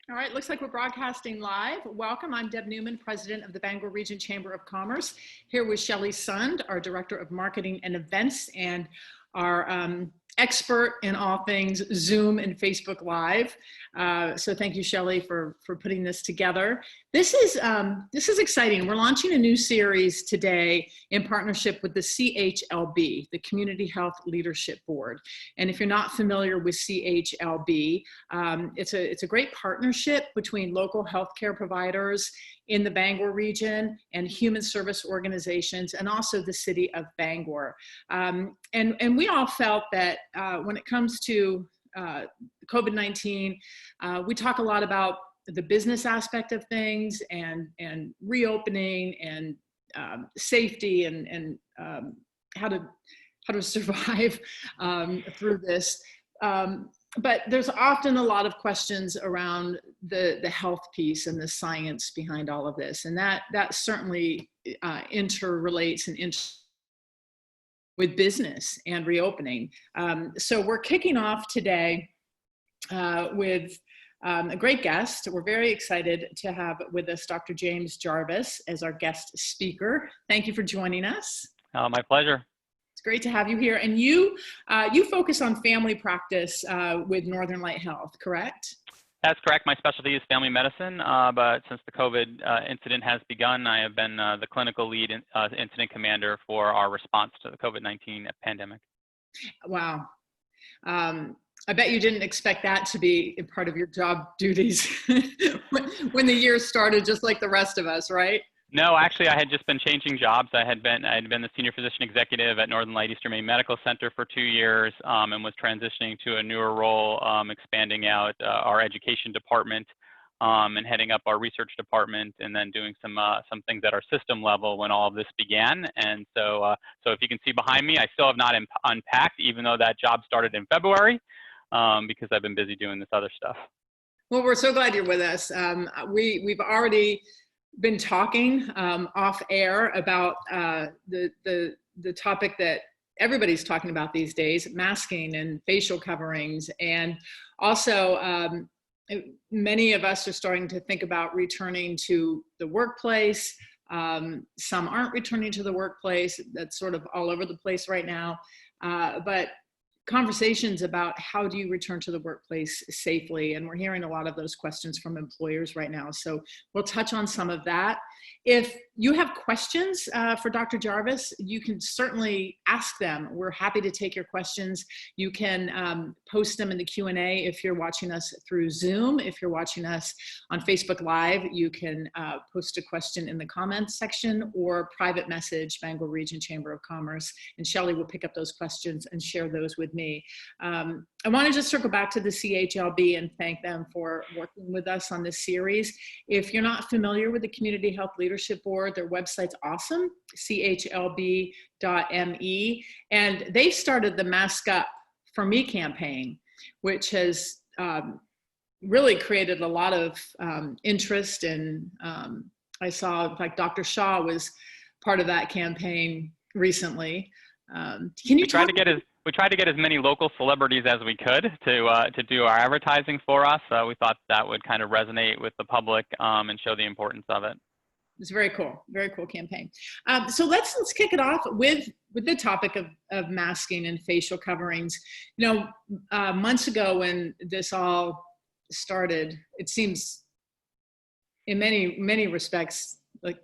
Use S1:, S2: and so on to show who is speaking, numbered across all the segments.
S1: All right, looks like we're broadcasting live. Welcome, I'm Deb Newman, President of the Bangor Region Chamber of Commerce, here with Shelley Sund, our Director of Marketing and Events, and our expert in all things Zoom and Facebook Live. So thank you, Shelley, for putting this together. This is exciting. We're launching a new series today in partnership with the CHLB, the Community Health Leadership Board. And if you're not familiar with CHLB, it's a great partnership between local healthcare providers in the Bangor region and human service organizations, and also the city of Bangor. And we all felt that when it comes to COVID-19, we talk a lot about the business aspect of things and reopening and safety and how to survive through this. But there's often a lot of questions around the health piece and the science behind all of this. And that certainly interrelates and with business and reopening. So we're kicking off today with a great guest. We're very excited to have with us Dr. James Jarvis as our guest speaker. Thank you for joining us.
S2: My pleasure.
S1: It's great to have you here. And you focus on family practice with Northern Light Health, correct?
S2: That's correct. My specialty is family medicine, but since the COVID incident has begun, I have been the clinical lead incident commander for our response to the COVID-19 pandemic. Wow.
S1: I bet you didn't expect that to be part of your job duties when the year started, just like the rest of us, right?
S2: No, actually, I had just been changing jobs. I had been the senior physician executive at Northern Light Eastern Maine Medical Center for 2 years, and was transitioning to a newer role, expanding out our education department, and heading up our research department, and then doing some things at our system level when all of this began. And so if you can see behind me, I still have not unpacked, even though that job started in February, because I've been busy doing this other stuff.
S1: Well, we're so glad you're with us. We've already been talking off air about the topic that everybody's talking about these days, masking and facial coverings. And also many of us are starting to think about returning to the workplace. Some aren't returning to the workplace. That's sort of all over the place right now. But conversations about how do you return to the workplace safely, and we're hearing a lot of those questions from employers right now. So we'll touch on some of that. If you have questions for Dr. Jarvis, you can certainly ask them. We're happy to take your questions. You can post them in the Q&A if you're watching us through Zoom. If you're watching us on Facebook Live, you can post a question in the comments section or private message Bangor Region Chamber of Commerce, and Shelley will pick up those questions and share those with me. I want to just circle back to the CHLB and thank them for working with us on this series. If you're not familiar with the Community Health Leadership Board, their website's awesome, chlb.me, and they started the Mask Up for Me campaign, which has really created a lot of interest. And I saw, in fact, Dr. Shaw was part of that campaign recently. Can you talk?
S2: We tried to get as many local celebrities as we could to do our advertising for us. We thought that would kind of resonate with the public and show the importance of it.
S1: It's very cool campaign. So let's kick it off with the topic of masking and facial coverings. You know, months ago when this all started, it seems in many respects like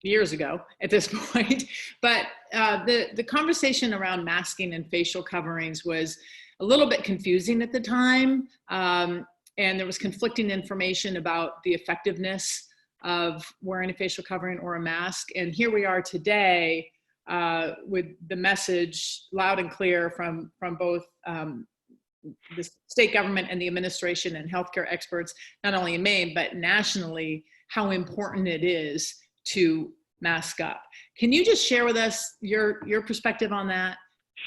S1: years ago at this point, but the conversation around masking and facial coverings was a little bit confusing at the time, and there was conflicting information about the effectiveness of wearing a facial covering or a mask. And here we are today with the message loud and clear from both the state government and the administration and healthcare experts, not only in Maine, but nationally, how important it is to mask up. Can you just share with us your perspective on that?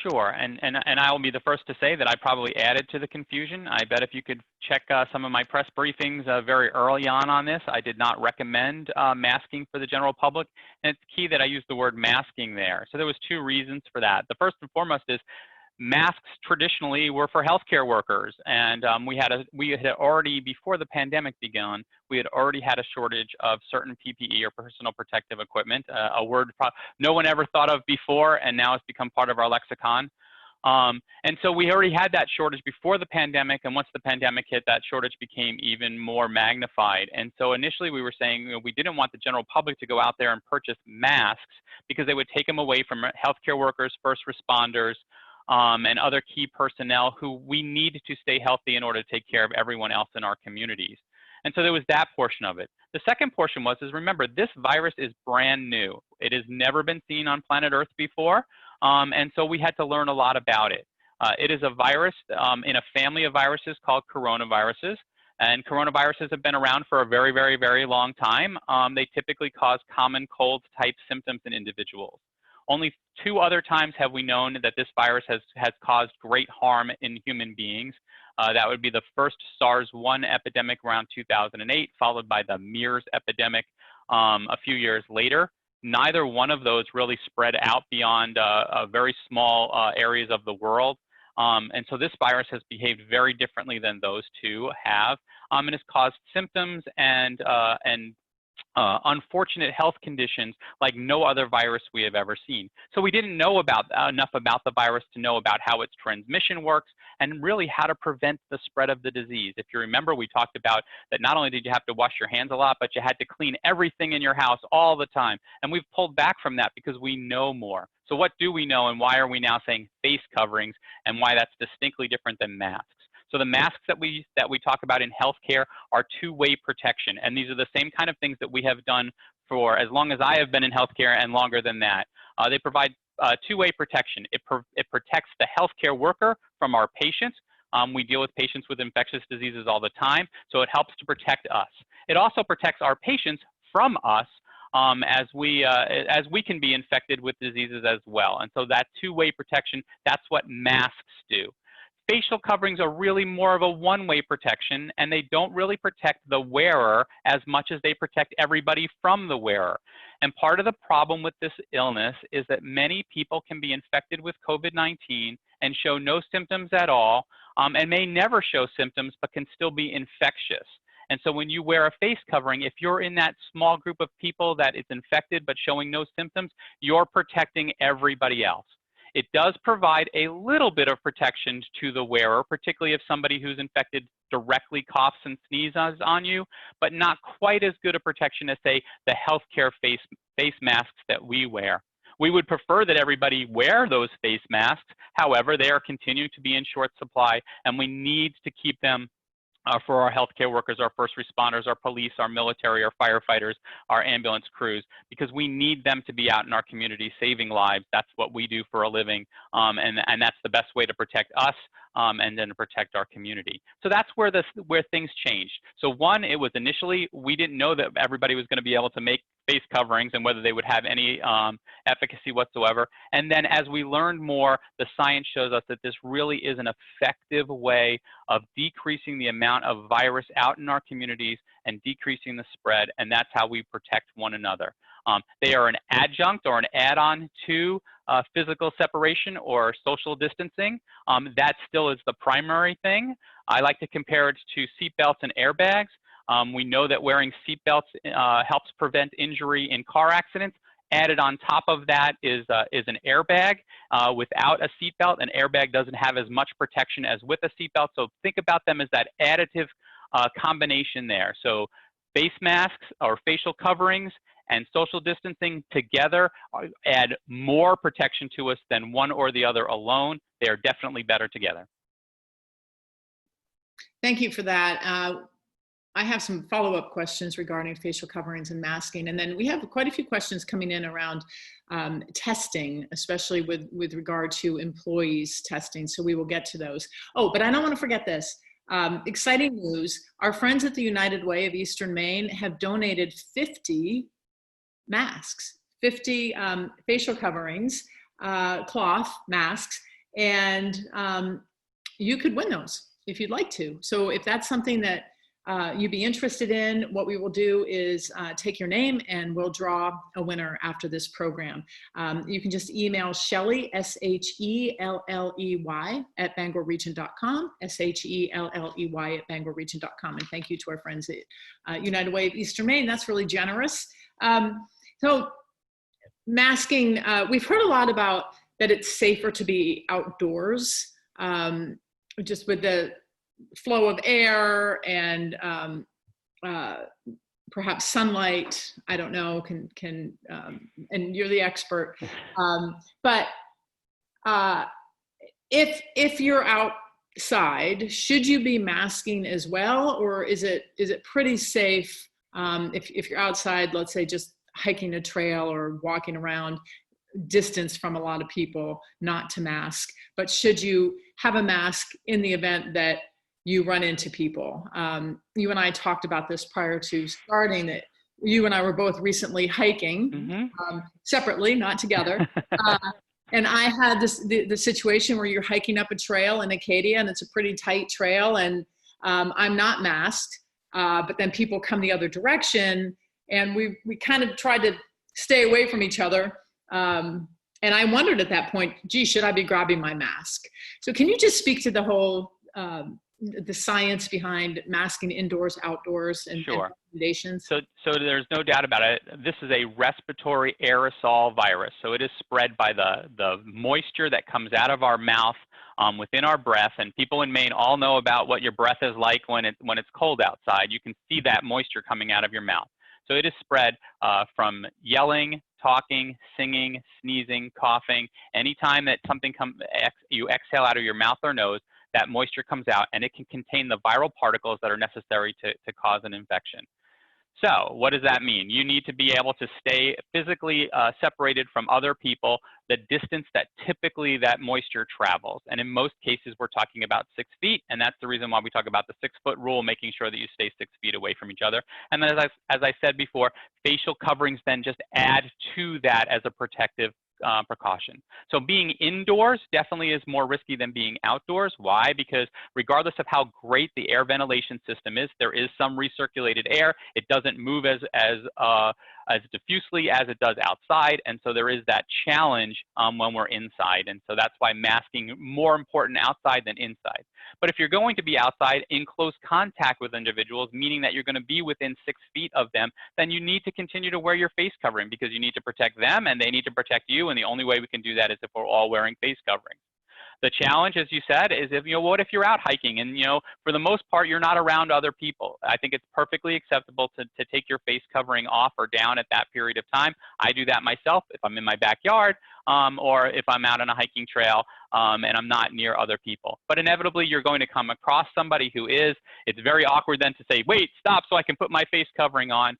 S2: Sure, and I will be the first to say that I probably added to the confusion. I bet if you could check some of my press briefings very early on this, I did not recommend masking for the general public, and it's key that I use the word masking there. So there was two reasons for that. The first and foremost is masks traditionally were for healthcare workers, and we had already, before the pandemic began, we had already had a shortage of certain PPE or personal protective equipment, a word no one ever thought of before, and now it's become part of our lexicon. And so we already had that shortage before the pandemic, and once the pandemic hit, that shortage became even more magnified. And so initially we were saying, you know, we didn't want the general public to go out there and purchase masks because they would take them away from healthcare workers, first responders, and other key personnel who we need to stay healthy in order to take care of everyone else in our communities. And so there was that portion of it. The second portion is remember, this virus is brand new. It has never been seen on planet Earth before. And so we had to learn a lot about it. It is a virus in a family of viruses called coronaviruses. And coronaviruses have been around for a very, very, very long time. They typically cause common cold type symptoms in individuals. Only 2 other times have we known that this virus has caused great harm in human beings. That would be the first SARS-1 epidemic around 2008, followed by the MERS epidemic a few years later. Neither one of those really spread out beyond very small areas of the world. And so this virus has behaved very differently than those 2 have, and has caused symptoms and unfortunate health conditions like no other virus we have ever seen. So we didn't know enough about the virus to know about how its transmission works and really how to prevent the spread of the disease. If you remember, we talked about that not only did you have to wash your hands a lot, but you had to clean everything in your house all the time. And we've pulled back from that because we know more. So what do we know, and why are we now saying face coverings, and why that's distinctly different than masks? So the masks that we talk about in healthcare are 2-way protection, and these are the same kind of things that we have done for as long as I have been in healthcare and longer than that. They provide 2-way protection. It protects the healthcare worker from our patients. We deal with patients with infectious diseases all the time, so it helps to protect us. It also protects our patients from us, as we can be infected with diseases as well. And so that 2-way protection, that's what masks do. Facial coverings are really more of a 1-way protection, and they don't really protect the wearer as much as they protect everybody from the wearer. And part of the problem with this illness is that many people can be infected with COVID-19 and show no symptoms at all, and may never show symptoms but can still be infectious. And so when you wear a face covering, if you're in that small group of people that is infected but showing no symptoms, you're protecting everybody else. It does provide a little bit of protection to the wearer, particularly if somebody who's infected directly coughs and sneezes on you, but not quite as good a protection as, say, the healthcare face masks that we wear. We would prefer that everybody wear those face masks. However, they are continuing to be in short supply, and we need to keep them for our healthcare workers, our first responders, our police, our military, our firefighters, our ambulance crews, because we need them to be out in our community saving lives. That's what we do for a living, and that's the best way to protect us and then to protect our community. So that's where things changed. So one, it was initially, we didn't know that everybody was going to be able to make face coverings and whether they would have any efficacy whatsoever. And then as we learned more, the science shows us that this really is an effective way of decreasing the amount of virus out in our communities and decreasing the spread, and that's how we protect one another. They are an adjunct or an add-on to physical separation or social distancing. That still is the primary thing. I like to compare it to seatbelts and airbags. We know that wearing seatbelts helps prevent injury in car accidents. Added on top of that is an airbag. Without a seatbelt, an airbag doesn't have as much protection as with a seatbelt. So think about them as that additive combination there. So face masks or facial coverings and social distancing together add more protection to us than one or the other alone. They are definitely better together.
S1: Thank you for that. I have some follow-up questions regarding facial coverings and masking. And then we have quite a few questions coming in around testing, especially with regard to employees testing. So we will get to those. Oh, but I don't want to forget this. Exciting news. Our friends at the United Way of Eastern Maine have donated 50 masks, 50 facial coverings, cloth masks, and you could win those if you'd like to. So if that's something that you'd be interested in, what we will do is take your name and we'll draw a winner after this program. You can just email Shelley, SHELLEY at bangorregion.com, SHELLEY at bangorregion.com. And thank you to our friends at United Way of Eastern Maine. That's really generous. So masking, we've heard a lot about that it's safer to be outdoors, just with the flow of air and perhaps sunlight. I don't know, and you're the expert. But if you're outside, should you be masking as well, or is it pretty safe if you're outside, let's say just hiking a trail or walking around, distance from a lot of people, not to mask? But should you have a mask in the event that you run into people? You and I talked about this prior to starting, that you and I were both recently hiking, separately, not together. And I had the situation where you're hiking up a trail in Acadia, and it's a pretty tight trail, and I'm not masked, but then people come the other direction, and we kind of tried to stay away from each other. And I wondered at that point, gee, should I be grabbing my mask? So can you just speak to the whole, the science behind masking indoors, outdoors, and
S2: Sure.
S1: recommendations?
S2: So there's no doubt about it. This is a respiratory aerosol virus. So it is spread by the moisture that comes out of our mouth within our breath. And people in Maine all know about what your breath is like when it's cold outside. You can see that moisture coming out of your mouth. So it is spread from yelling, talking, singing, sneezing, coughing. Anytime that something you exhale out of your mouth or nose, that moisture comes out, and it can contain the viral particles that are necessary to cause an infection. So what does that mean? You need to be able to stay physically separated from other people the distance that typically that moisture travels. And in most cases, we're talking about 6 feet, and that's the reason why we talk about the 6-foot rule, making sure that you stay 6 feet away from each other. And then as I said before, facial coverings then just add to that as a protective precaution. So being indoors definitely is more risky than being outdoors. Why? Because regardless of how great the air ventilation system is, there is some recirculated air. It doesn't move as diffusely as it does outside, and so there is that challenge when we're inside. And so that's why masking more important outside than inside. But if you're going to be outside in close contact with individuals, meaning that you're going to be within 6 feet of them, then you need to continue to wear your face covering, because you need to protect them and they need to protect you. And the only way we can do that is if we're all wearing face coverings. The challenge, as you said, is what if you're out hiking and, for the most part, you're not around other people? I think it's perfectly acceptable to take your face covering off or down at that period of time. I do that myself if I'm in my backyard or if I'm out on a hiking trail and I'm not near other people. But inevitably, you're going to come across somebody who is. It's very awkward then to say, wait, stop so I can put my face covering on.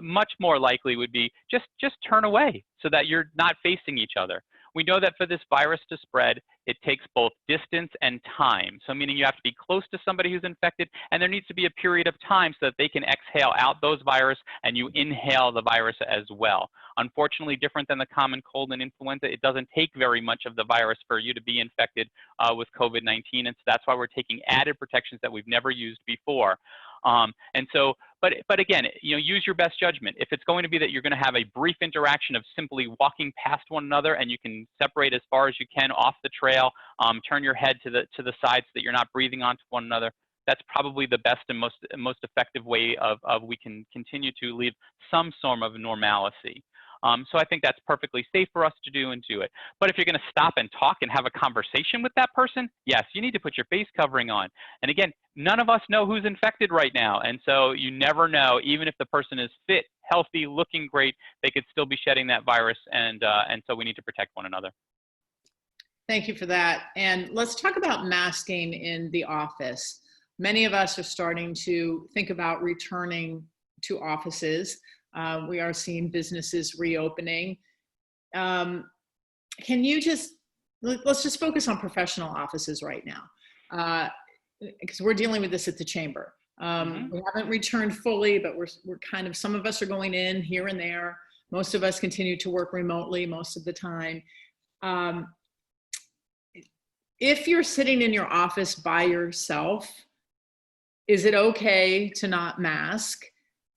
S2: Much more likely would be just turn away so that you're not facing each other. We know that for this virus to spread, it takes both distance and time. So meaning you have to be close to somebody who's infected, and there needs to be a period of time so that they can exhale out those virus and you inhale the virus as well. Unfortunately, different than the common cold and influenza, it doesn't take very much of the virus for you to be infected with COVID-19. And so that's why we're taking added protections that we've never used before. But again, use your best judgment. If it's going to be that you're going to have a brief interaction of simply walking past one another and you can separate as far as you can off the trail, turn your head to the side so that you're not breathing onto one another, that's probably the best and most effective way of we can continue to leave some form of normalcy. So I think that's perfectly safe for us to do and do it. But if you're going to stop and talk and have a conversation with that person, yes, you need to put your face covering on. And again, none of us know who's infected right now. And so you never know, even if the person is fit, healthy, looking great, they could still be shedding that virus. And so we need to protect one another.
S1: Thank you for that. And let's talk about masking in the office. Many of us are starting to think about returning to offices. We are seeing businesses reopening. Can you let's just focus on professional offices right now, because we're dealing with this at the chamber. We haven't returned fully, but we're kind of, some of us are going in here and there. Most of us continue to work remotely most of the time. If you're sitting in your office by yourself, is it okay to not mask?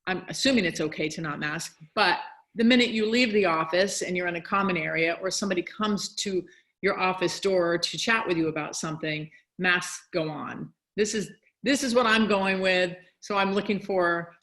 S1: I'm assuming it's okay to not mask, but the minute you leave the office and you're in a common area or somebody comes to your office door to chat with you about something, masks go on. This is what I'm going with. So I'm looking for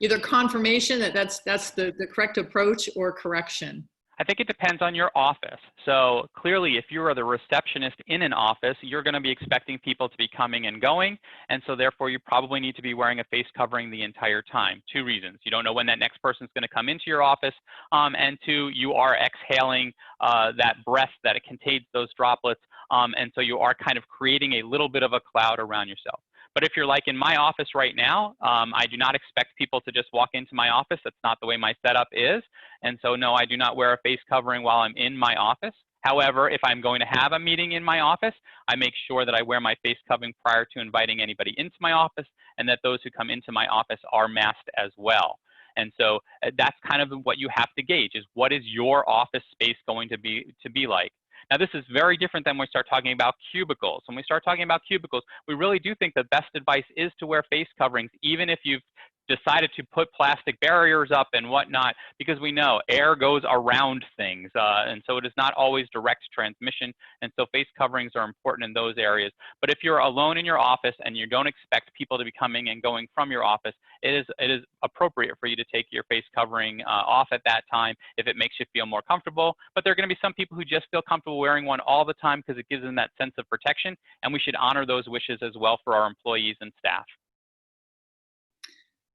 S1: either confirmation that that's the correct approach or correction.
S2: I think it depends on your office. So clearly, if you are the receptionist in an office, you're going to be expecting people to be coming and going. And so therefore, you probably need to be wearing a face covering the entire time. Two reasons. You don't know when that next person's going to come into your office. And two, you are exhaling that breath that it contains those droplets. And so you are kind of creating a little bit of a cloud around yourself. But if you're like in my office right now, I do not expect people to just walk into my office. That's not the way my setup is. And so no, I do not wear a face covering while I'm in my office. However, if I'm going to have a meeting in my office, I make sure that I wear my face covering prior to inviting anybody into my office, and that those who come into my office are masked as well. And so that's kind of what you have to gauge, is what is your office space going to be like. Now, this is very different than when we start talking about cubicles. When we start talking about cubicles, we really do think the best advice is to wear face coverings, even if you've decided to put plastic barriers up and whatnot, because we know air goes around things. And so it is not always direct transmission. And so face coverings are important in those areas. But if you're alone in your office and you don't expect people to be coming and going from your office, it is appropriate for you to take your face covering off at that time if it makes you feel more comfortable. But there are going to be some people who just feel comfortable wearing one all the time because it gives them that sense of protection. And we should honor those wishes as well for our employees and staff.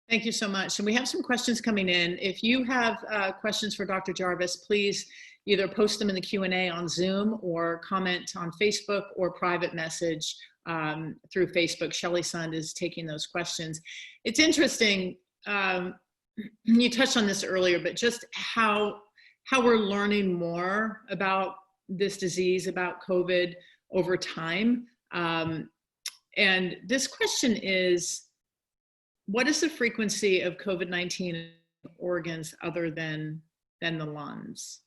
S1: Thank you so much. And we have some questions coming in. If you have questions for Dr. Jarvis, please either post them in the Q&A on Zoom or comment on Facebook or private message through Facebook. Shelley Sund is taking those questions. It's interesting, you touched on this earlier, but just how we're learning more about this disease, about COVID over time. And this question is, what is the frequency of COVID-19 organs other than the lungs?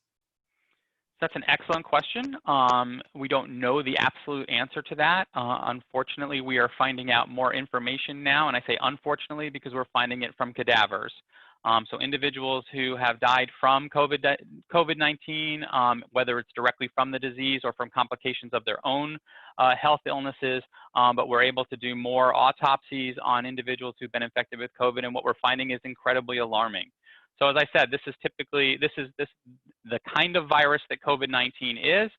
S2: That's an excellent question. We don't know the absolute answer to that. Unfortunately, we are finding out more information now, and I say unfortunately because we're finding it from cadavers. So individuals who have died from COVID-19, whether it's directly from the disease or from complications of their own health illnesses, but we're able to do more autopsies on individuals who've been infected with COVID, and what we're finding is incredibly alarming. So as I said, this is the kind of virus that COVID-19 is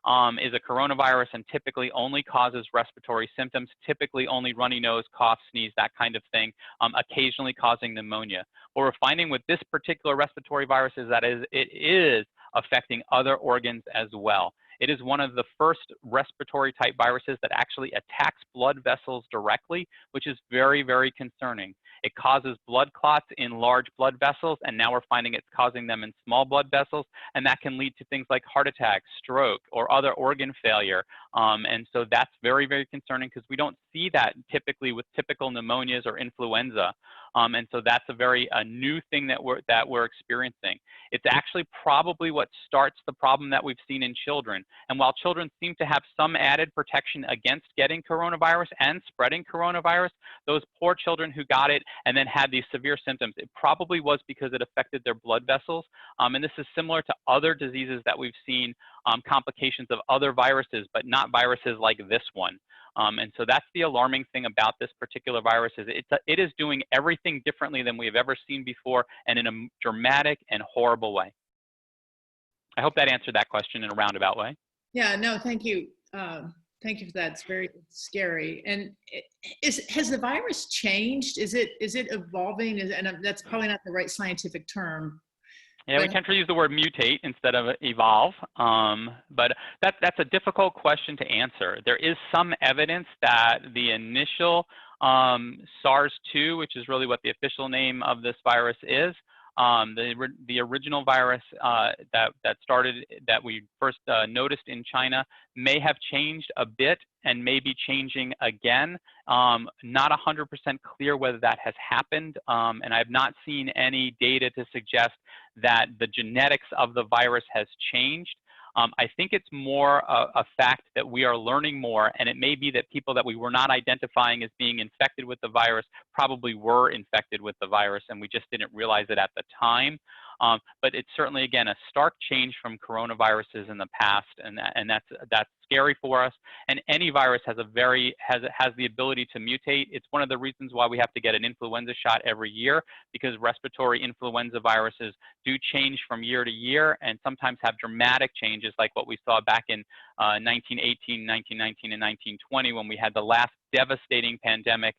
S2: a coronavirus, and typically only causes respiratory symptoms, typically only runny nose, cough, sneeze, that kind of thing, occasionally causing pneumonia. What we're finding with this particular respiratory virus is that it is affecting other organs as well. It is one of the first respiratory type viruses that actually attacks blood vessels directly, which is very, very concerning. It causes blood clots in large blood vessels, and now we're finding it's causing them in small blood vessels, and that can lead to things like heart attack, stroke, or other organ failure. And so that's very, very concerning because we don't see that typically with typical pneumonias or influenza. And so that's a new thing that we're experiencing. It's actually probably what starts the problem that we've seen in children. And while children seem to have some added protection against getting coronavirus and spreading coronavirus, those poor children who got it and then had these severe symptoms, it probably was because it affected their blood vessels. And this is similar to other diseases that we've seen, complications of other viruses, but not viruses like this one. And so that's the alarming thing about this particular virus, is it is doing everything differently than we have ever seen before, and in a dramatic and horrible way. I hope that answered that question in a roundabout way.
S1: Yeah, no, thank you. Thank you for that. It's very scary. And has the virus changed? Is it evolving? And that's probably not the right scientific term.
S2: Yeah, we tend to use the word mutate instead of evolve, but that's a difficult question to answer. There is some evidence that the initial SARS-2, which is really what the official name of this virus is, the original virus that we first noticed in China may have changed a bit and may be changing again. Not 100% clear whether that has happened, and I have not seen any data to suggest that the genetics of the virus has changed. I think it's more a fact that we are learning more, and it may be that people that we were not identifying as being infected with the virus probably were infected with the virus, and we just didn't realize it at the time. But it's certainly, again, a stark change from coronaviruses in the past, and that's scary for us. And any virus has the ability to mutate. It's one of the reasons why we have to get an influenza shot every year, because respiratory influenza viruses do change from year to year and sometimes have dramatic changes, like what we saw back in 1918, 1919, and 1920, when we had the last devastating pandemic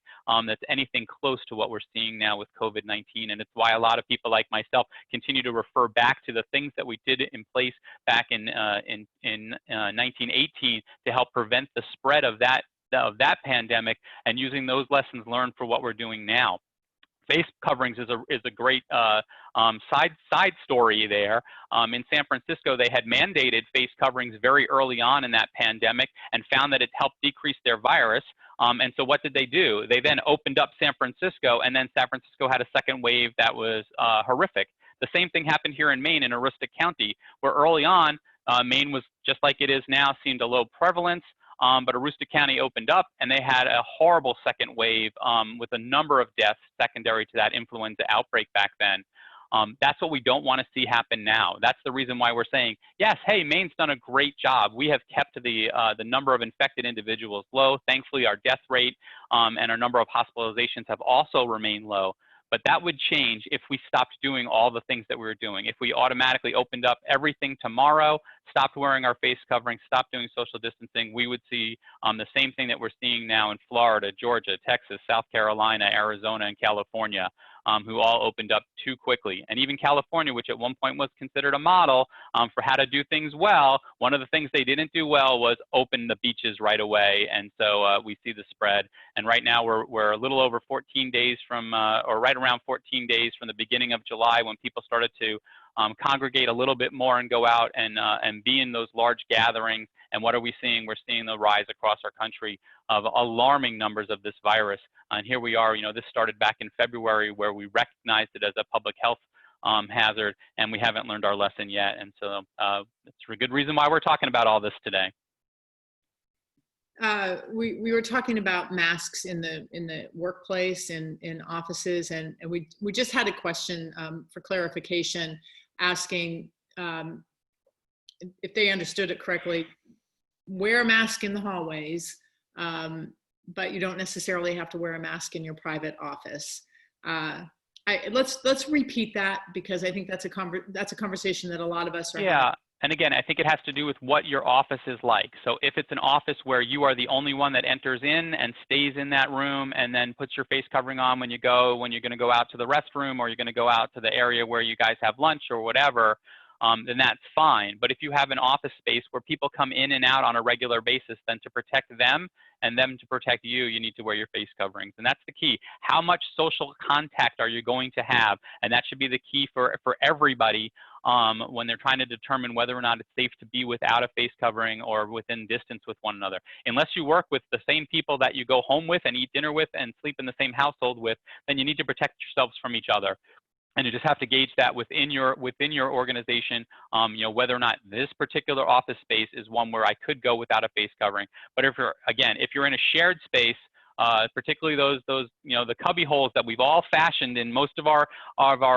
S2: that's anything close to what we're seeing now with COVID-19. And it's why a lot of people like myself continue to refer back to the things that we did in place back in 1918 to help prevent the spread of that pandemic, and using those lessons learned for what we're doing now. Face coverings is a great side story there. In San Francisco, they had mandated face coverings very early on in that pandemic and found that it helped decrease their virus. And so what did they do? They then opened up San Francisco, and then San Francisco had a second wave that was horrific. The same thing happened here in Maine in Aroostook County, where early on, Maine was just like it is now, seemed a low prevalence. But Aroostook County opened up, and they had a horrible second wave with a number of deaths secondary to that influenza outbreak back then. That's what we don't want to see happen now. That's the reason why we're saying, yes, hey, Maine's done a great job. We have kept the number of infected individuals low. Thankfully, our death rate and our number of hospitalizations have also remained low. But that would change if we stopped doing all the things that we were doing. If we automatically opened up everything tomorrow, stopped wearing our face covering, stopped doing social distancing, we would see the same thing that we're seeing now in Florida, Georgia, Texas, South Carolina, Arizona, and California, who all opened up too quickly. And even California, which at one point was considered a model for how to do things well, one of the things they didn't do well was open the beaches right away. And so we see the spread. And right now we're a little over 14 days from, or right around 14 days from the beginning of July, when people started to congregate a little bit more and go out and be in those large gatherings. And what are we seeing? We're seeing the rise across our country of alarming numbers of this virus. And here we are, this started back in February, where we recognized it as a public health hazard, and we haven't learned our lesson yet. And so it's a good reason why we're talking about all this today.
S1: We were talking about masks in the workplace and in offices, and we just had a question for clarification, asking if they understood it correctly. Wear a mask in the hallways, but you don't necessarily have to wear a mask in your private office. Let's repeat that, because I think that's a conversation that a lot of us are having.
S2: And again, I think it has to do with what your office is like. So if it's an office where you are the only one that enters in and stays in that room and then puts your face covering on when you're going to go out to the restroom, or you're going to go out to the area where you guys have lunch or whatever, then that's fine. But if you have an office space where people come in and out on a regular basis, then to protect them and them to protect you, you need to wear your face coverings. And that's the key. How much social contact are you going to have? And that should be the key for everybody when they're trying to determine whether or not it's safe to be without a face covering or within distance with one another. Unless you work with the same people that you go home with and eat dinner with and sleep in the same household with, then you need to protect yourselves from each other. And you just have to gauge that within your organization, whether or not this particular office space is one where I could go without a face covering. But if you're in a shared space, particularly those the cubby holes that we've all fashioned in most of our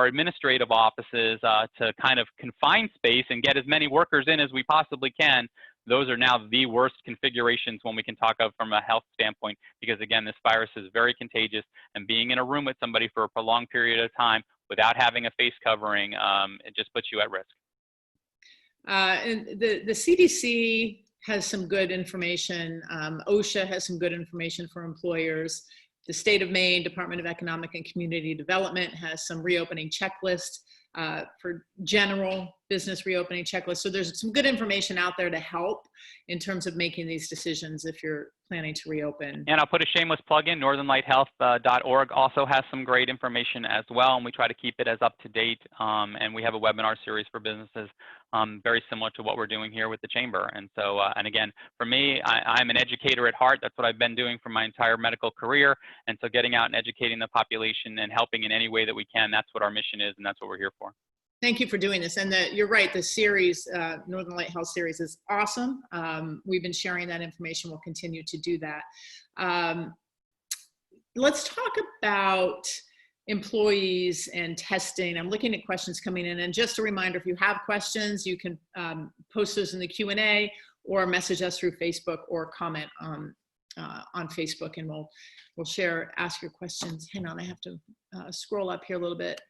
S2: administrative offices to kind of confine space and get as many workers in as we possibly can, those are now the worst configurations when we can talk of from a health standpoint, because again, this virus is very contagious, and being in a room with somebody for a prolonged period of time without having a face covering, it just puts you at risk.
S1: And the CDC has some good information. OSHA has some good information for employers. The state of Maine Department of Economic and Community Development has some reopening checklists for general business reopening checklists. So there's some good information out there to help in terms of making these decisions if you're planning to reopen.
S2: And I'll put a shameless plug in. NorthernLightHealth.org also has some great information as well, and we try to keep it as up to date. And we have a webinar series for businesses very similar to what we're doing here with the Chamber. And so, and again, for me, I'm an educator at heart. That's what I've been doing for my entire medical career. And so getting out and educating the population and helping in any way that we can, that's what our mission is, and that's what we're here for.
S1: Thank you for doing this. And you're right, the series, Northern Light Health series is awesome. We've been sharing that information. We'll continue to do that. Let's talk about employees and testing. I'm looking at questions coming in. And just a reminder, if you have questions, you can post those in the Q&A or message us through Facebook or comment on Facebook, and we'll share, ask your questions. Hang on, I have to scroll up here a little bit.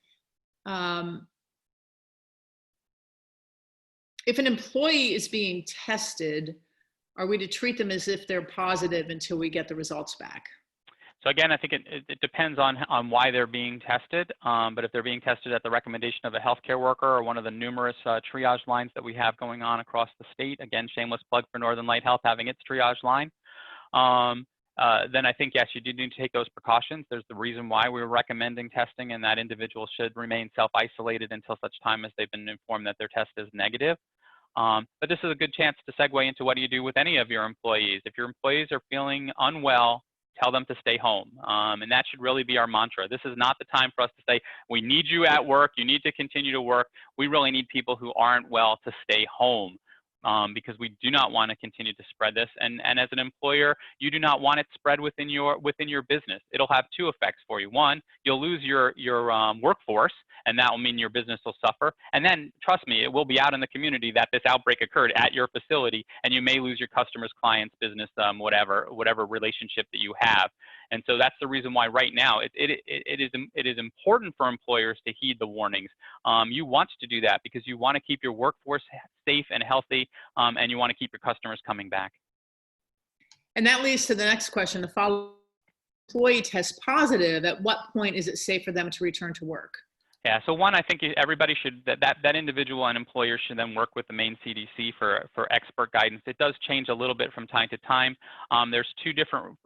S1: If an employee is being tested, are we to treat them as if they're positive until we get the results back?
S2: So again, I think it depends on why they're being tested. But if they're being tested at the recommendation of a healthcare worker or one of the numerous triage lines that we have going on across the state, again, shameless plug for Northern Light Health having its triage line, then I think, yes, you do need to take those precautions. There's the reason why we're recommending testing, and that individual should remain self-isolated until such time as they've been informed that their test is negative. But this is a good chance to segue into what do you do with any of your employees. If your employees are feeling unwell, tell them to stay home. And that should really be our mantra. This is not the time for us to say, we need you at work, you need to continue to work. We really need people who aren't well to stay home. Because we do not want to continue to spread this, and as an employer, you do not want it spread within your business. It'll have two effects for you. One, you'll lose your workforce, and that will mean your business will suffer. And then, trust me, it will be out in the community that this outbreak occurred at your facility, and you may lose your customers, clients, business, whatever relationship that you have. And so that's the reason why right now it is important for employers to heed the warnings. You want to do that because you want to keep your workforce safe and healthy, and you want to keep your customers coming back.
S1: And that leads to the next question. The follow employee tests positive, at what point is it safe for them to return to work?
S2: Yeah, so one, I think everybody should, that individual and employer should then work with the Maine CDC for expert guidance. It does change a little bit from time to time. There's two different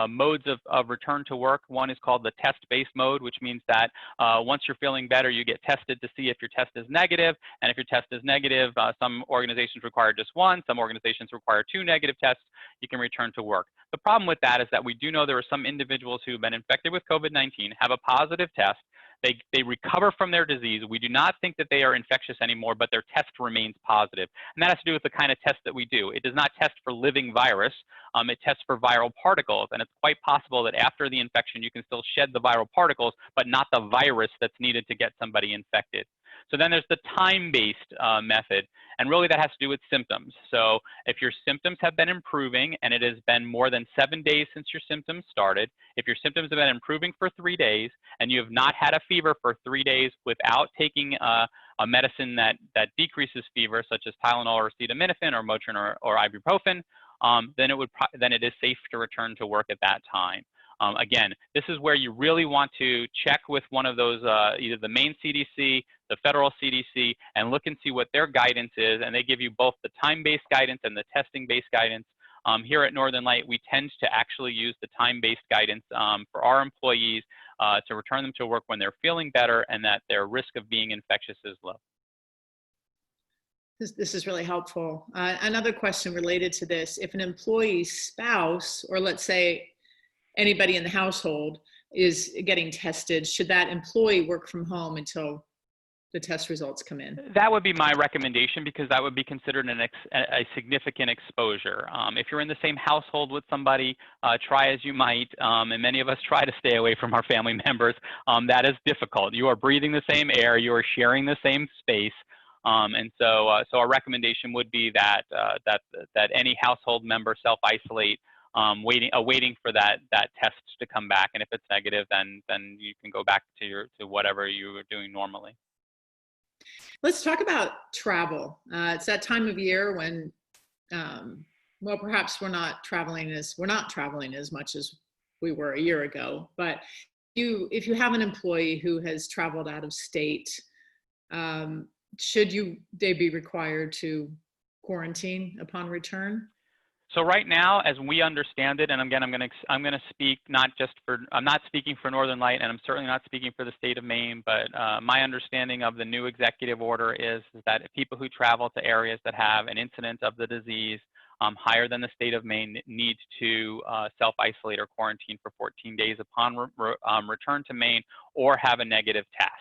S2: modes of return to work. One is called the test-based mode, which means that once you're feeling better, you get tested to see if your test is negative. And if your test is negative, some organizations require just one, some organizations require 2 negative tests, you can return to work. The problem with that is that we do know there are some individuals who have been infected with COVID-19, have a positive test, they recover from their disease. We do not think that they are infectious anymore, but their test remains positive. And that has to do with the kind of test that we do. It does not test for living virus. It tests for viral particles. And it's quite possible that after the infection, you can still shed the viral particles, but not the virus that's needed to get somebody infected. So then there's the time-based method, and really that has to do with symptoms. So if your symptoms have been improving and it has been more than 7 days since your symptoms started, if your symptoms have been improving for 3 days and you have not had a fever for 3 days without taking a medicine that decreases fever, such as Tylenol or acetaminophen or Motrin or ibuprofen, then it is safe to return to work at that time. Again, this is where you really want to check with one of those, either the Maine CDC, the federal CDC, and look and see what their guidance is. And they give you both the time-based guidance and the testing-based guidance. Here at Northern Light, we tend to actually use the time-based guidance for our employees to return them to work when they're feeling better and that their risk of being infectious is low.
S1: This is really helpful. Another question related to this: if an employee's spouse, or let's say anybody in the household, is getting tested, should that employee work from home until the test results come in?
S2: That would be my recommendation, because that would be considered a significant exposure. If you're in the same household with somebody, try as you might, and many of us try to stay away from our family members, that is difficult. You are breathing the same air, you are sharing the same space, and so our recommendation would be that any household member self-isolate, waiting for that test to come back, and if it's negative, then you can go back to whatever you were doing normally.
S1: Let's talk about travel. It's that time of year when, well, perhaps we're not traveling as much as we were a year ago. But if you have an employee who has traveled out of state, should they be required to quarantine upon return?
S2: So right now, as we understand it, and again, I'm going to speak I'm not speaking for Northern Light, and I'm certainly not speaking for the state of Maine, but my understanding of the new executive order is that people who travel to areas that have an incidence of the disease higher than the state of Maine need to self-isolate or quarantine for 14 days upon return to Maine, or have a negative test.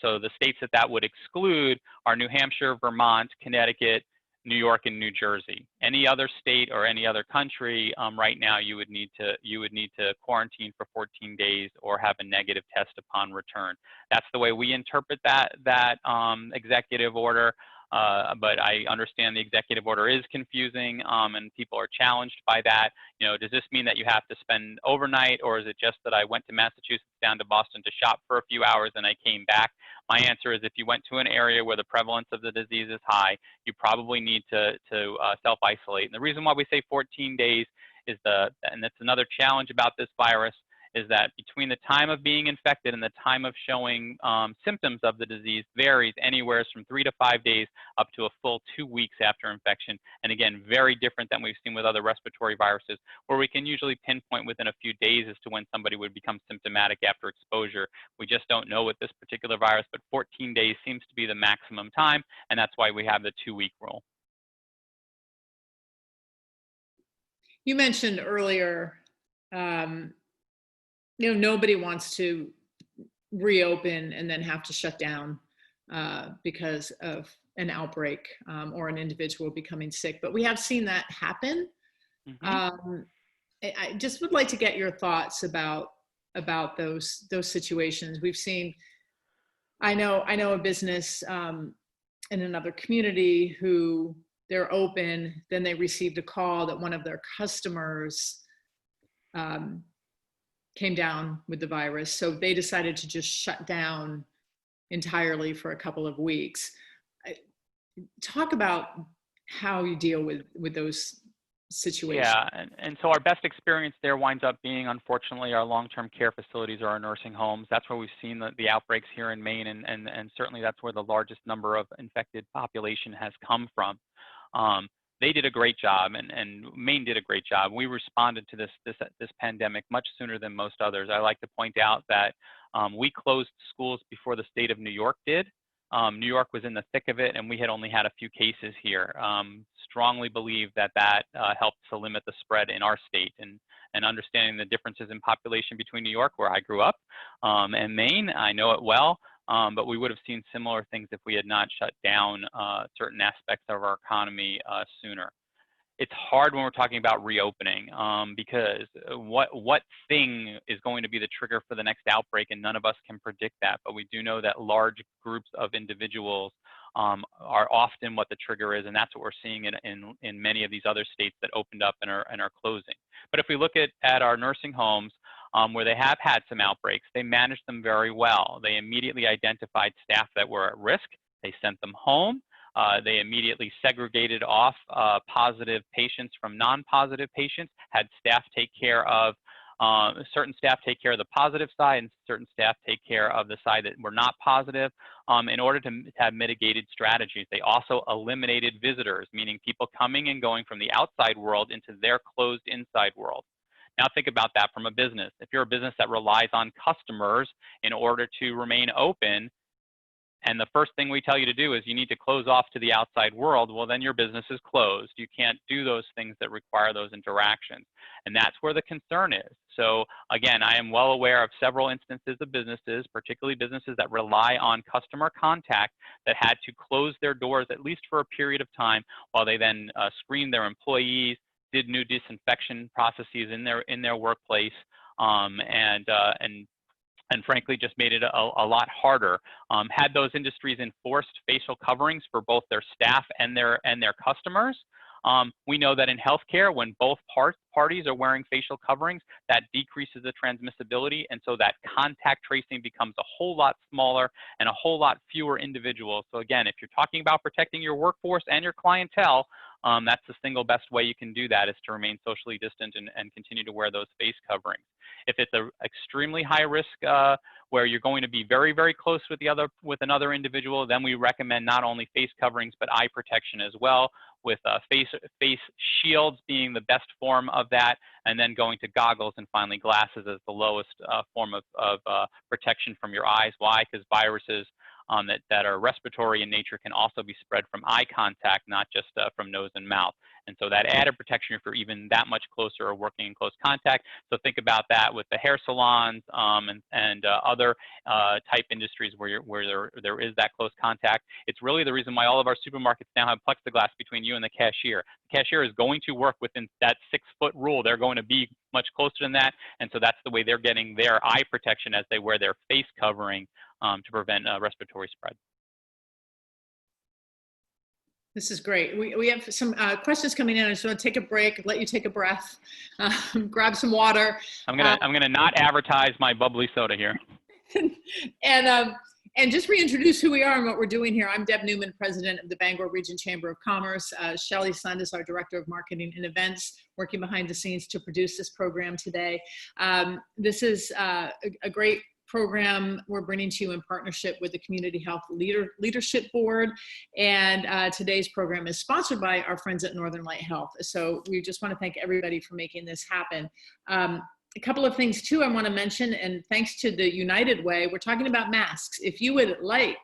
S2: So the states that would exclude are New Hampshire, Vermont, Connecticut, New York, and New Jersey. Any other state or any other country, right now you would need to quarantine for 14 days or have a negative test upon return. That's the way we interpret that executive order. But I understand the executive order is confusing, and people are challenged by that. Does this mean that you have to spend overnight, or is it just that I went to Massachusetts down to Boston to shop for a few hours and I came back? My answer is if you went to an area where the prevalence of the disease is high, you probably need to self-isolate. And the reason why we say 14 days is and that's another challenge about this virus, is that between the time of being infected and the time of showing symptoms of the disease varies anywhere from 3 to 5 days up to a full 2 weeks after infection. And again, very different than we've seen with other respiratory viruses, where we can usually pinpoint within a few days as to when somebody would become symptomatic after exposure. We just don't know with this particular virus, but 14 days seems to be the maximum time, and that's why we have the 2-week rule.
S1: You mentioned earlier, nobody wants to reopen and then have to shut down because of an outbreak or an individual becoming sick. But we have seen that happen. Mm-hmm. I just would like to get your thoughts about those situations. We've seen. I know a business in another community who they're open, then they received a call that one of their customers came down with the virus. So they decided to just shut down entirely for a couple of weeks. Talk about how you deal with those situations.
S2: Yeah, and so our best experience there winds up being, unfortunately, our long-term care facilities or our nursing homes. That's where we've seen the outbreaks here in Maine, and certainly that's where the largest number of infected population has come from. They did a great job, and Maine did a great job. We responded to this pandemic much sooner than most others. I like to point out that we closed schools before the state of New York did. New York was in the thick of it, and we had only had a few cases here. Strongly believe that helped to limit the spread in our state, and understanding the differences in population between New York, where I grew up, and Maine, I know it well. But we would have seen similar things if we had not shut down certain aspects of our economy sooner. It's hard when we're talking about reopening because what thing is going to be the trigger for the next outbreak, and none of us can predict that. But we do know that large groups of individuals are often what the trigger is, and that's what we're seeing in many of these other states that opened up and are closing. But if we look at our nursing homes, where they have had some outbreaks, they managed them very well. They immediately identified staff that were at risk. They sent them home. They immediately segregated off positive patients from non-positive patients, had staff take care of, certain staff take care of the positive side and certain staff take care of the side that were not positive in order to have mitigated strategies. They also eliminated visitors, meaning people coming and going from the outside world into their closed inside world. Now think about that from a business. If you're a business that relies on customers in order to remain open, and the first thing we tell you to do is you need to close off to the outside world, well, then your business is closed. You can't do those things that require those interactions. And that's where the concern is. So again, I am well aware of several instances of businesses, particularly businesses that rely on customer contact, that had to close their doors at least for a period of time while they then screened their employees, did new disinfection processes in their workplace, and frankly just made it a lot harder. Had those industries enforced facial coverings for both their staff and their customers, we know that in healthcare, when both parties are wearing facial coverings, that decreases the transmissibility, and so that contact tracing becomes a whole lot smaller and a whole lot fewer individuals. So again, if you're talking about protecting your workforce and your clientele, that's the single best way you can do that, is to remain socially distant and continue to wear those face coverings. If it's an extremely high risk where you're going to be very, very close with another individual, then we recommend not only face coverings but eye protection as well, with face shields being the best form of that, and then going to goggles and finally glasses as the lowest form of protection from your eyes. Why? Because viruses that are respiratory in nature can also be spread from eye contact, not just from nose and mouth. And so that added protection if you're even that much closer or working in close contact. So think about that with the hair salons and other type industries where there is that close contact. It's really the reason why all of our supermarkets now have plexiglass between you and the cashier. The cashier is going to work within that 6-foot rule. They're going to be much closer than that. And so that's the way they're getting their eye protection as they wear their face covering to prevent respiratory spread.
S1: This is great. We have some questions coming in. I just want to take a break, let you take a breath, grab some water.
S2: I'm gonna not advertise my bubbly soda here.
S1: And just reintroduce who we are and what we're doing here. I'm Deb Newman, president of the Bangor Region Chamber of Commerce. Shelley Sund is our director of marketing and events, working behind the scenes to produce this program today. This is a great program we're bringing to you in partnership with the Community Health Leadership Board. And today's program is sponsored by our friends at Northern Light Health. So we just want to thank everybody for making this happen. A couple of things too I want to mention, and thanks to the United Way, we're talking about masks. If you would like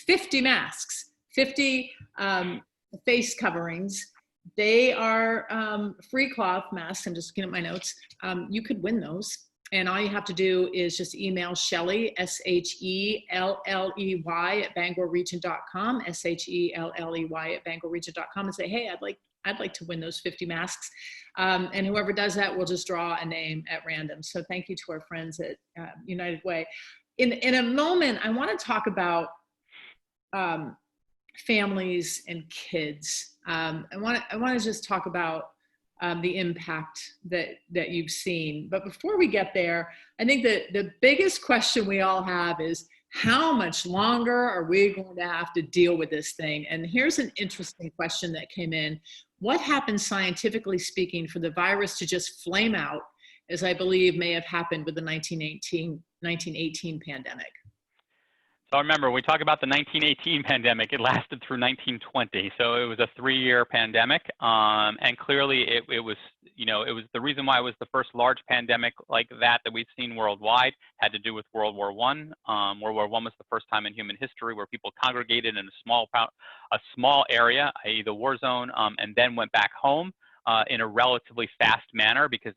S1: 50 masks, 50 face coverings, they are free cloth masks. I'm just looking at my notes. You could win those. And all you have to do is just email Shelley, Shelley, at bangorregion.com, Shelley at bangorregion.com, and say, hey, I'd like to win those 50 masks. And whoever does that will just draw a name at random. So thank you to our friends at United Way. In a moment, I want to talk about families and kids. I want to just talk about the impact that you've seen. But before we get there, I think that the biggest question we all have is, how much longer are we going to have to deal with this thing? And here's an interesting question that came in. What happens, scientifically speaking, for the virus to just flame out, as I believe may have happened with the 1918 pandemic?
S2: So remember, we talk about the 1918 pandemic. It lasted through 1920, so it was a 3-year pandemic, and clearly it was, it was the reason why it was the first large pandemic like that we've seen worldwide. Had to do with World War I. World War I was the first time in human history where people congregated in a small area, i.e., the war zone, and then went back home in a relatively fast manner because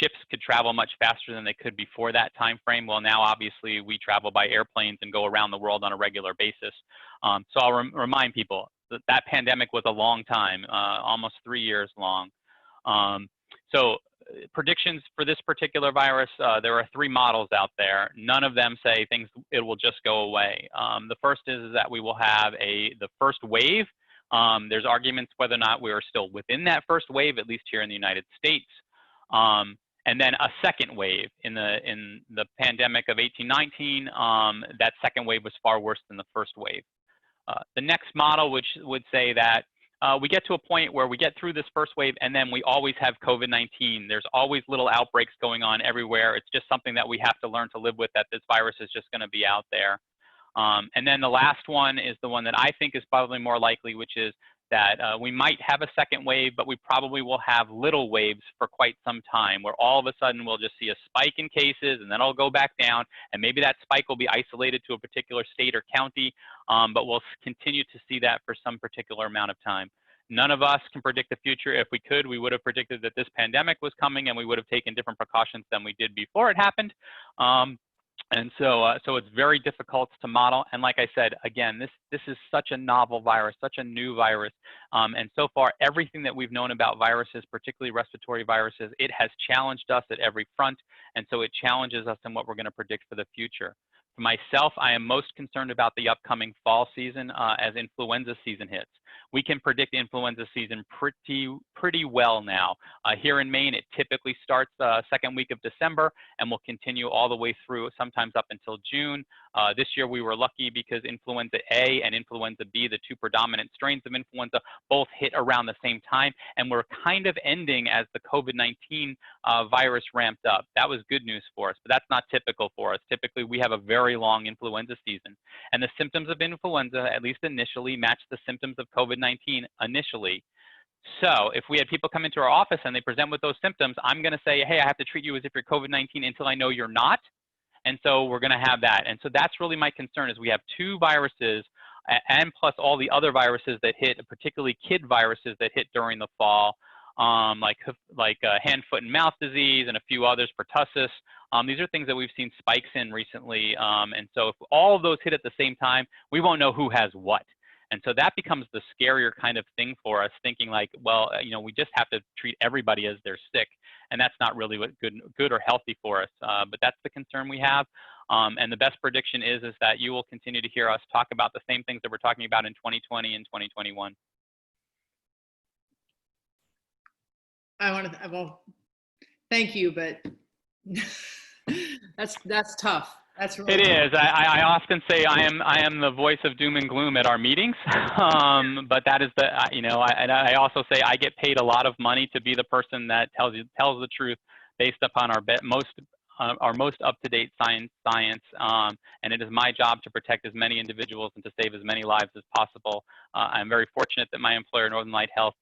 S2: ships could travel much faster than they could before that time frame. Well, now obviously we travel by airplanes and go around the world on a regular basis. So I'll remind people that that pandemic was a long time, almost 3 years long. So predictions for this particular virus, there are 3 models out there. None of them say it will just go away. The first is that we will have the first wave. There's arguments whether or not we are still within that first wave, at least here in the United States. And then a second wave in the pandemic of 1819. That second wave was far worse than the first wave. The next model, which would say that we get to a point where we get through this first wave and then we always have COVID-19. There's always little outbreaks going on everywhere. It's just something that we have to learn to live with, that this virus is just going to be out there. And then the last one is the one that I think is probably more likely, which is that we might have a second wave, but we probably will have little waves for quite some time, where all of a sudden we'll just see a spike in cases and then it'll go back down, and maybe that spike will be isolated to a particular state or county, but we'll continue to see that for some particular amount of time. None of us can predict the future. If we could, we would have predicted that this pandemic was coming and we would have taken different precautions than we did before it happened. And so it's very difficult to model. And like I said, again, this is such a novel virus, such a new virus. And so far, everything that we've known about viruses, particularly respiratory viruses, it has challenged us at every front. And so it challenges us in what we're going to predict for the future. For myself, I am most concerned about the upcoming fall season as influenza season hits. We can predict influenza season pretty well now. Here in Maine, it typically starts the second week of December and will continue all the way through, sometimes up until June. This year we were lucky because influenza A and influenza B, the 2 predominant strains of influenza, both hit around the same time, and we're kind of ending as the COVID-19 virus ramped up. That was good news for us, but that's not typical for us. Typically we have a very long influenza season, and the symptoms of influenza, at least initially, match the symptoms of COVID-19 initially. So if we had people come into our office and they present with those symptoms, I'm going to say, hey, I have to treat you as if you're COVID-19 until I know you're not. And so we're going to have that. And so that's really my concern is we have 2 viruses and plus all the other viruses that hit, particularly kid viruses that hit during the fall, like hand, foot, and mouth disease and a few others, pertussis. These are things that we've seen spikes in recently. And so if all of those hit at the same time, we won't know who has what. And so that becomes the scarier kind of thing for us, thinking like, well, we just have to treat everybody as they're sick. And that's not really what good or healthy for us. But that's the concern we have. And the best prediction is that you will continue to hear us talk about the same things that we're talking about in 2020 and 2021.
S1: Well, thank you, but that's tough. That's really
S2: It
S1: tough.
S2: is. I often say I am the voice of doom and gloom at our meetings, but that is I also say I get paid a lot of money to be the person that tells the truth based upon our most up-to-date science, and it is my job to protect as many individuals and to save as many lives as possible. I'm very fortunate that my employer, Northern Light Health,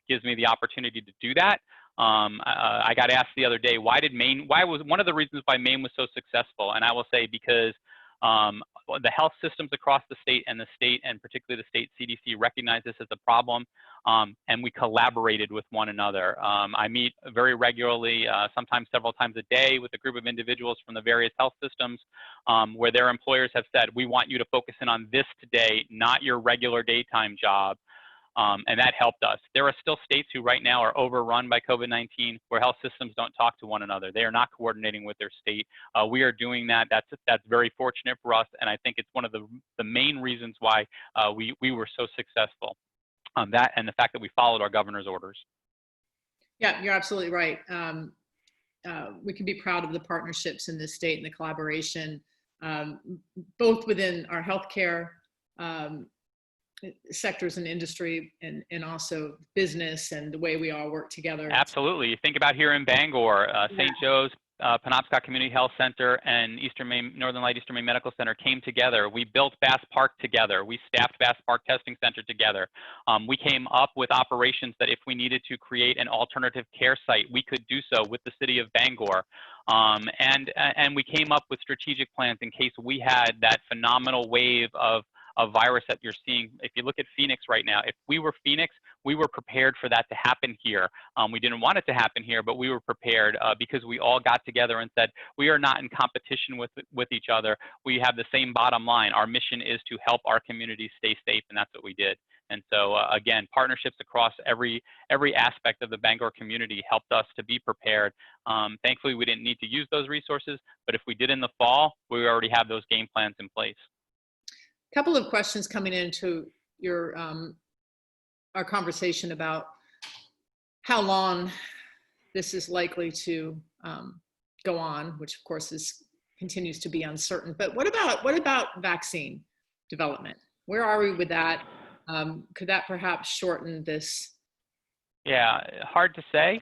S2: gives me the opportunity to do that. I got asked the other day, why was one of the reasons why Maine was so successful? And I will say because the health systems across the state and particularly the state CDC recognize this as a problem, and we collaborated with one another. I meet very regularly, sometimes several times a day, with a group of individuals from the various health systems where their employers have said, we want you to focus in on this today, not your regular daytime job. And that helped us. There are still states who right now are overrun by COVID-19 where health systems don't talk to one another. They are not coordinating with their state. We are doing that. That's very fortunate for us, and I think it's one of the main reasons why we were so successful. That and the fact that we followed our governor's orders.
S1: Yeah, you're absolutely right. We can be proud of the partnerships in this state and the collaboration, both within our healthcare sectors and industry and also business and the way we all work together.
S2: Absolutely. You think about here in Bangor, St. Joe's, Penobscot Community Health Center and Northern Light Eastern Maine Medical Center came together. We built Bass Park together. We staffed Bass Park Testing Center together. We came up with operations that if we needed to create an alternative care site, we could do so with the city of Bangor. And we came up with strategic plans in case we had that phenomenal wave of virus that you're seeing. If you look at Phoenix right now, if we were Phoenix, we were prepared for that to happen here. We didn't want it to happen here, but we were prepared because we all got together and said, we are not in competition with each other. We have the same bottom line. Our mission is to help our communities stay safe, and that's what we did. And so again, partnerships across every aspect of the Bangor community helped us to be prepared. Thankfully, we didn't need to use those resources, but if we did in the fall, we already have those game plans in place.
S1: Couple of questions coming into your our conversation about how long this is likely to go on, which of course continues to be uncertain. But what about vaccine development? Where are we with that? Could that perhaps shorten this?
S2: Yeah, hard to say.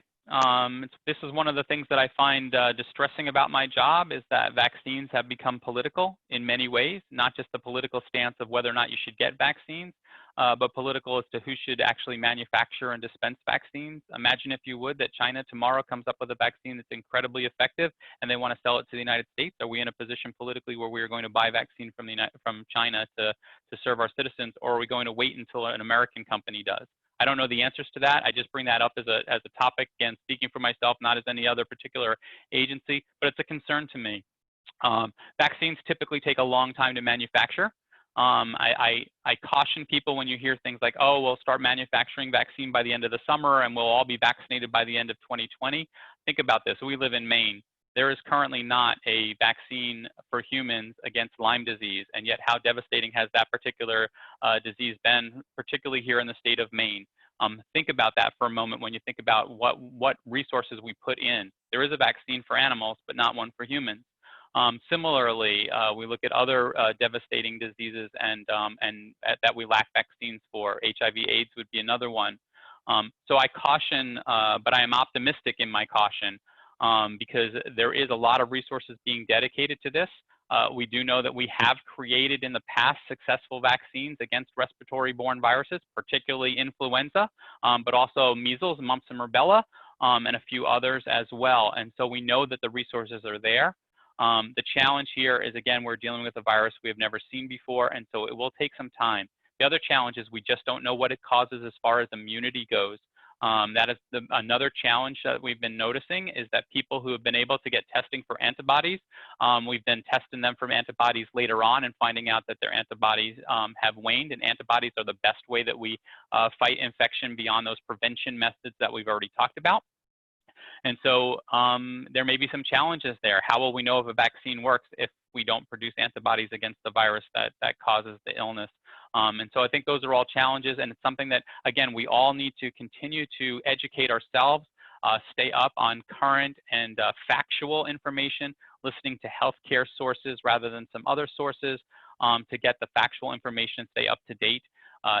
S2: This is one of the things that I find distressing about my job is that vaccines have become political in many ways, not just the political stance of whether or not you should get vaccines, but political as to who should actually manufacture and dispense vaccines. Imagine, if you would, that China tomorrow comes up with a vaccine that's incredibly effective and they want to sell it to the United States. Are we in a position politically where we are going to buy vaccine from China to serve our citizens, or are we going to wait until an American company does? I don't know the answers to that. I just bring that up as a topic, again, speaking for myself, not as any other particular agency, but it's a concern to me. Vaccines typically take a long time to manufacture. I caution people when you hear things like, oh, we'll start manufacturing vaccine by the end of the summer and we'll all be vaccinated by the end of 2020. Think about this. We live in Maine. There is currently not a vaccine for humans against Lyme disease, and yet how devastating has that particular disease been, particularly here in the state of Maine? Think about that for a moment when you think about what resources we put in. There is a vaccine for animals, but not one for humans. Similarly, we look at other devastating diseases and that we lack vaccines for. HIV/AIDS would be another one. So I caution, but I am optimistic in my caution. Because there is a lot of resources being dedicated to this. We do know that we have created in the past successful vaccines against respiratory-borne viruses, particularly influenza, but also measles, mumps, and rubella, and a few others as well. And so we know that the resources are there. The challenge here is, again, we're dealing with a virus we have never seen before, and so it will take some time. The other challenge is we just don't know what it causes as far as immunity goes. That is another challenge that we've been noticing, is that people who have been able to get testing for antibodies, we've been testing them for antibodies later on and finding out that their antibodies have waned, and antibodies are the best way that we fight infection beyond those prevention methods that we've already talked about. And so there may be some challenges there. How will we know if a vaccine works if we don't produce antibodies against the virus that causes the illness? And so I think those are all challenges, and it's something that, again, we all need to continue to educate ourselves, stay up on current and factual information, listening to healthcare sources rather than some other sources to get the factual information, stay up to date.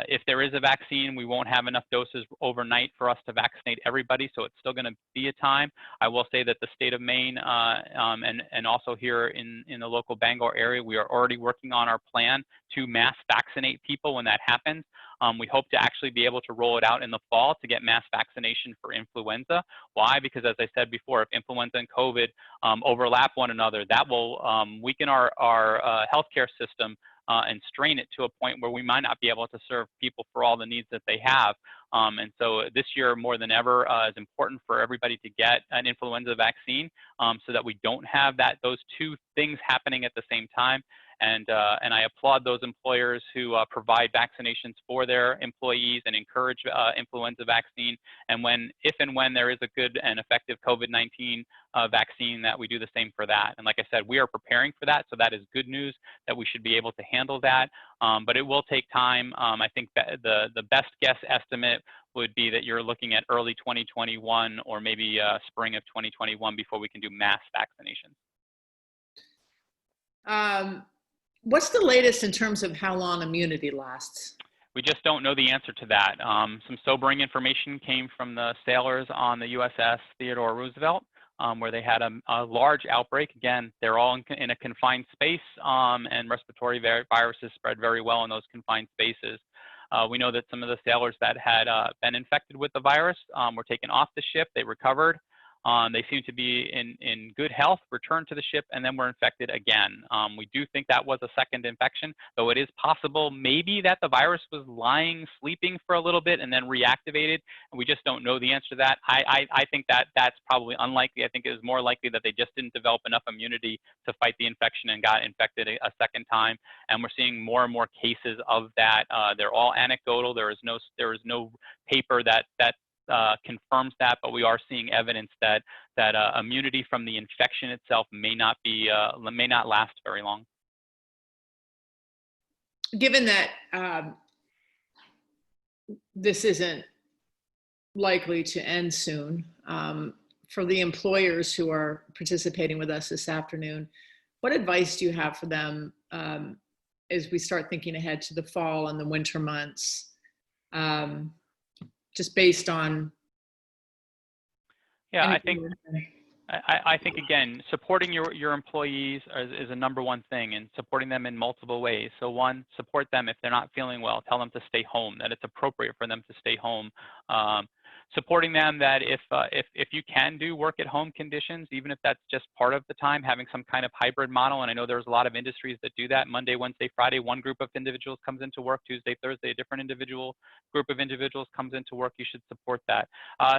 S2: If there is a vaccine, we won't have enough doses overnight for us to vaccinate everybody, so it's still going to be a time. I will say that the state of Maine and also here in the local Bangor area, we are already working on our plan to mass vaccinate people when that happens. We hope to actually be able to roll it out in the fall to get mass vaccination for influenza. Why? Because as I said before, if influenza and COVID overlap one another, that will weaken our healthcare system and strain it to a point where we might not be able to serve people for all the needs that they have. And so this year, more than ever, is important for everybody to get an influenza vaccine so that we don't have those two things happening at the same time. And I applaud those employers who provide vaccinations for their employees and encourage influenza vaccine. And if and when there is a good and effective COVID-19 vaccine, that we do the same for that. And like I said, we are preparing for that. So that is good news that we should be able to handle that. But it will take time. I think that the best guess estimate would be that you're looking at early 2021 or maybe spring of 2021 before we can do mass vaccinations.
S1: What's the latest in terms of how long immunity lasts?
S2: We just don't know the answer to that. Some sobering information came from the sailors on the USS Theodore Roosevelt, where they had a large outbreak. Again, they're all in a confined space, and respiratory viruses spread very well in those confined spaces. We know that some of the sailors that had been infected with the virus were taken off the ship. They recovered. They seem to be in good health, returned to the ship, and then were infected again. We do think that was a second infection, though it is possible maybe that the virus was sleeping for a little bit and then reactivated, and we just don't know the answer to that. I think that's probably unlikely. I think it is more likely that they just didn't develop enough immunity to fight the infection and got infected a second time, and we're seeing more and more cases of that. They're all anecdotal. There is no paper that confirms that, but we are seeing evidence that immunity from the infection itself may not last very long.
S1: Given that this isn't likely to end soon, for the employers who are participating with us this afternoon, what advice do you have for them as we start thinking ahead to the fall and the winter months? Just based on.
S2: Yeah, I think again, supporting your employees is a number one thing, and supporting them in multiple ways. So one, support them if they're not feeling well. Tell them to stay home, that it's appropriate for them to stay home. Supporting them that if you can do work at home conditions, even if that's just part of the time, having some kind of hybrid model. And I know there's a lot of industries that do that. Monday, Wednesday, Friday, one group of individuals comes into work. Tuesday, Thursday, a different group of individuals comes into work. You should support that.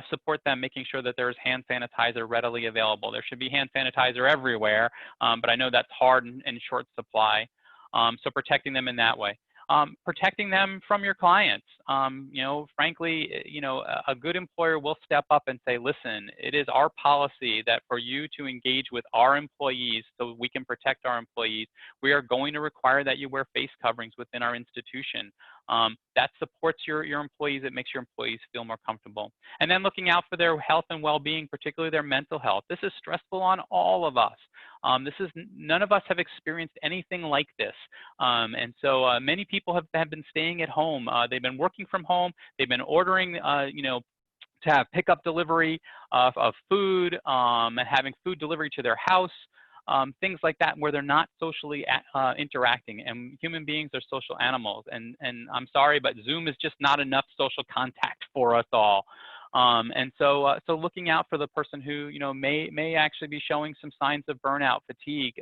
S2: Support them, making sure that there's hand sanitizer readily available. There should be hand sanitizer everywhere, but I know that's hard and in short supply. So protecting them in that way. Protecting them from your clients. Frankly, a good employer will step up and say, listen, it is our policy that for you to engage with our employees so we can protect our employees, we are going to require that you wear face coverings within our institution. That supports your employees. It makes your employees feel more comfortable. And then looking out for their health and well-being, particularly their mental health. This is stressful on all of us. None of us have experienced anything like this. And so many people have been staying at home. They've been working from home. They've been ordering, to have pickup delivery of food and having food delivery to their house. Things like that where they're not socially interacting, and human beings are social animals, and I'm sorry, but Zoom is just not enough social contact for us all. And so, so looking out for the person who, may actually be showing some signs of burnout, fatigue,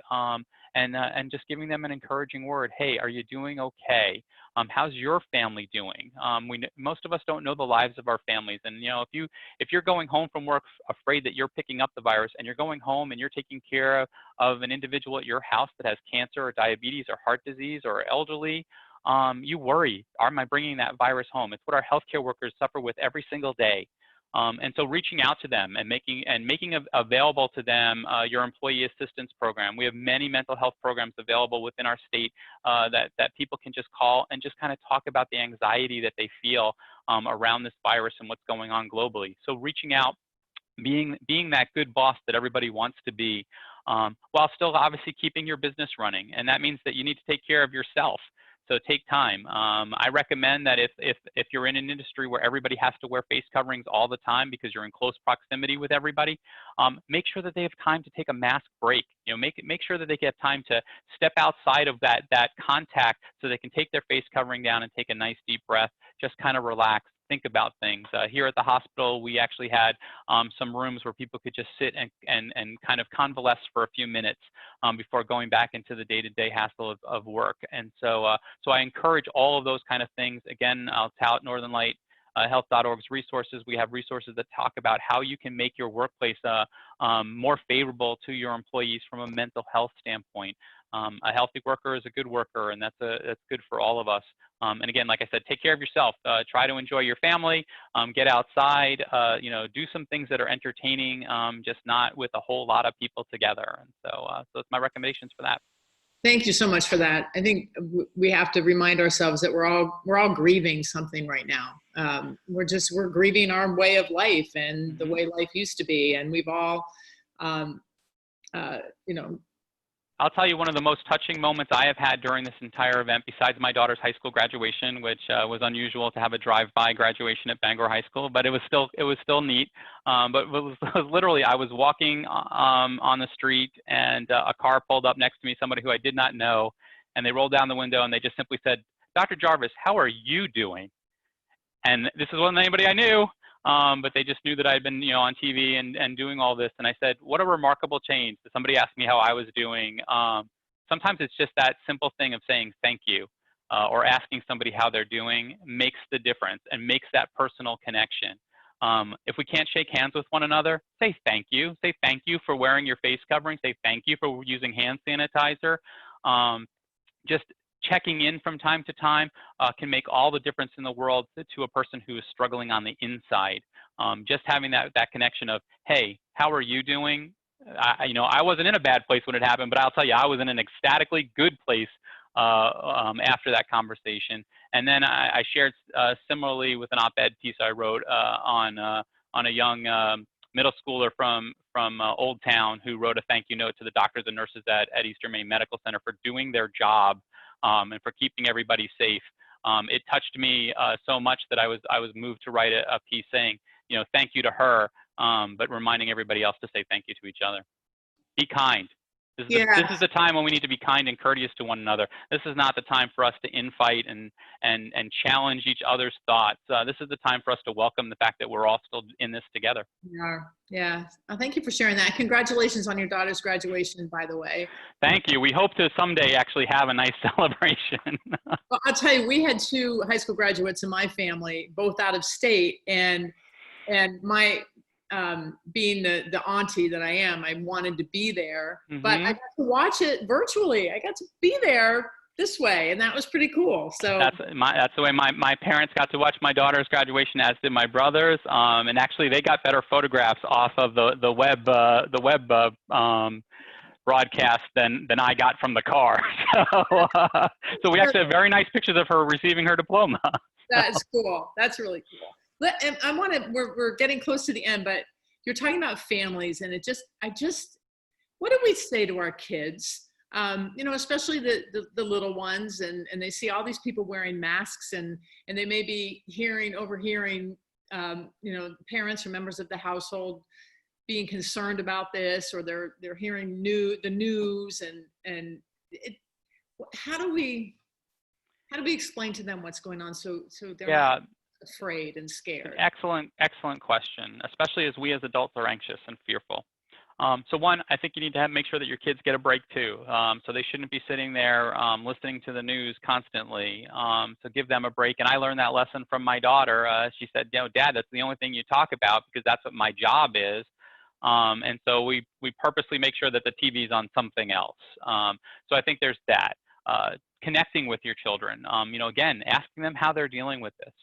S2: and just giving them an encouraging word. Hey, are you doing okay? How's your family doing? Most of us don't know the lives of our families, and if you're going home from work afraid that you're picking up the virus, and you're going home and you're taking care of an individual at your house that has cancer or diabetes or heart disease or elderly, you worry, am I bringing that virus home? It's what our healthcare workers suffer with every single day. And so reaching out to them and making available to them your employee assistance program. We have many mental health programs available within our state that people can just call and just kind of talk about the anxiety that they feel around this virus and what's going on globally. So reaching out, being that good boss that everybody wants to be, while still obviously keeping your business running. And that means that you need to take care of yourself. So take time. I recommend that if you're in an industry where everybody has to wear face coverings all the time because you're in close proximity with everybody, make sure that they have time to take a mask break. Make sure that they get time to step outside of that contact so they can take their face covering down and take a nice deep breath, just kind of relax, think about things. Here at the hospital, we actually had some rooms where people could just sit and kind of convalesce for a few minutes before going back into the day-to-day hassle of work. And so, so I encourage all of those kind of things. Again, I'll tout Northern Light Health.org's resources. We have resources that talk about how you can make your workplace more favorable to your employees from a mental health standpoint. A healthy worker is a good worker, and that's good for all of us. And again, like I said, take care of yourself. Try to enjoy your family. Get outside. Do some things that are entertaining, just not with a whole lot of people together. And so, so it's my recommendations for that.
S1: Thank you so much for that. I think we have to remind ourselves that we're all grieving something right now. We're grieving our way of life and the way life used to be, and we've all,
S2: I'll tell you one of the most touching moments I have had during this entire event, besides my daughter's high school graduation, which was unusual to have a drive-by graduation at Bangor High School, but it was still neat. But it was literally, I was walking on the street, and a car pulled up next to me, somebody who I did not know, and they rolled down the window and they just simply said, "Dr. Jarvis, how are you doing?" And this wasn't anybody I knew. But they just knew that I'd been, on TV and doing all this. And I said, what a remarkable change. Somebody asked me how I was doing. Sometimes it's just that simple thing of saying thank you or asking somebody how they're doing makes the difference and makes that personal connection. If we can't shake hands with one another, say thank you. Say thank you for wearing your face covering. Say thank you for using hand sanitizer. Just checking in from time to time can make all the difference in the world to a person who is struggling on the inside. Just having that connection of, hey, how are you doing? I wasn't in a bad place when it happened, but I'll tell you, I was in an ecstatically good place after that conversation. And then I shared similarly with an op-ed piece I wrote on a young middle schooler from Old Town who wrote a thank you note to the doctors and nurses at Eastern Maine Medical Center for doing their job and for keeping everybody safe. It touched me so much that I was moved to write a piece saying, thank you to her, but reminding everybody else to say thank you to each other. Be kind. This is the time when we need to be kind and courteous to one another. This is not the time for us to infight and challenge each other's thoughts. This is the time for us to welcome the fact that we're all still in this together.
S1: Yeah. Thank you for sharing that. Congratulations on your daughter's graduation, by the way.
S2: Thank you. We hope to someday actually have a nice celebration.
S1: Well, I'll tell you, we had 2 high school graduates in my family, both out of state, and my being the auntie that I am, I wanted to be there, but I got to watch it virtually. I got to be there this way, and that was pretty cool. So
S2: that's the way my parents got to watch my daughter's graduation, as did my brothers. And actually, they got better photographs off of the web broadcast than I got from the car. So we actually have very nice pictures of her receiving her diploma.
S1: That's cool. That's really cool. We're getting close to the end, but you're talking about families, and what do we say to our kids? Especially the little ones, and they see all these people wearing masks, and they may be overhearing, parents or members of the household being concerned about this, or they're hearing the news, how do we explain to them what's going on so they're not afraid and scared?
S2: Excellent question, especially as we as adults are anxious and fearful. So one, I think you need to make sure that your kids get a break too. So they shouldn't be sitting there listening to the news constantly. So give them a break. And I learned that lesson from my daughter. She said, Dad, that's the only thing you talk about because that's what my job is. And so we purposely make sure that the TV is on something else. So I think there's that. Connecting with your children. Again, asking them how they're dealing with this.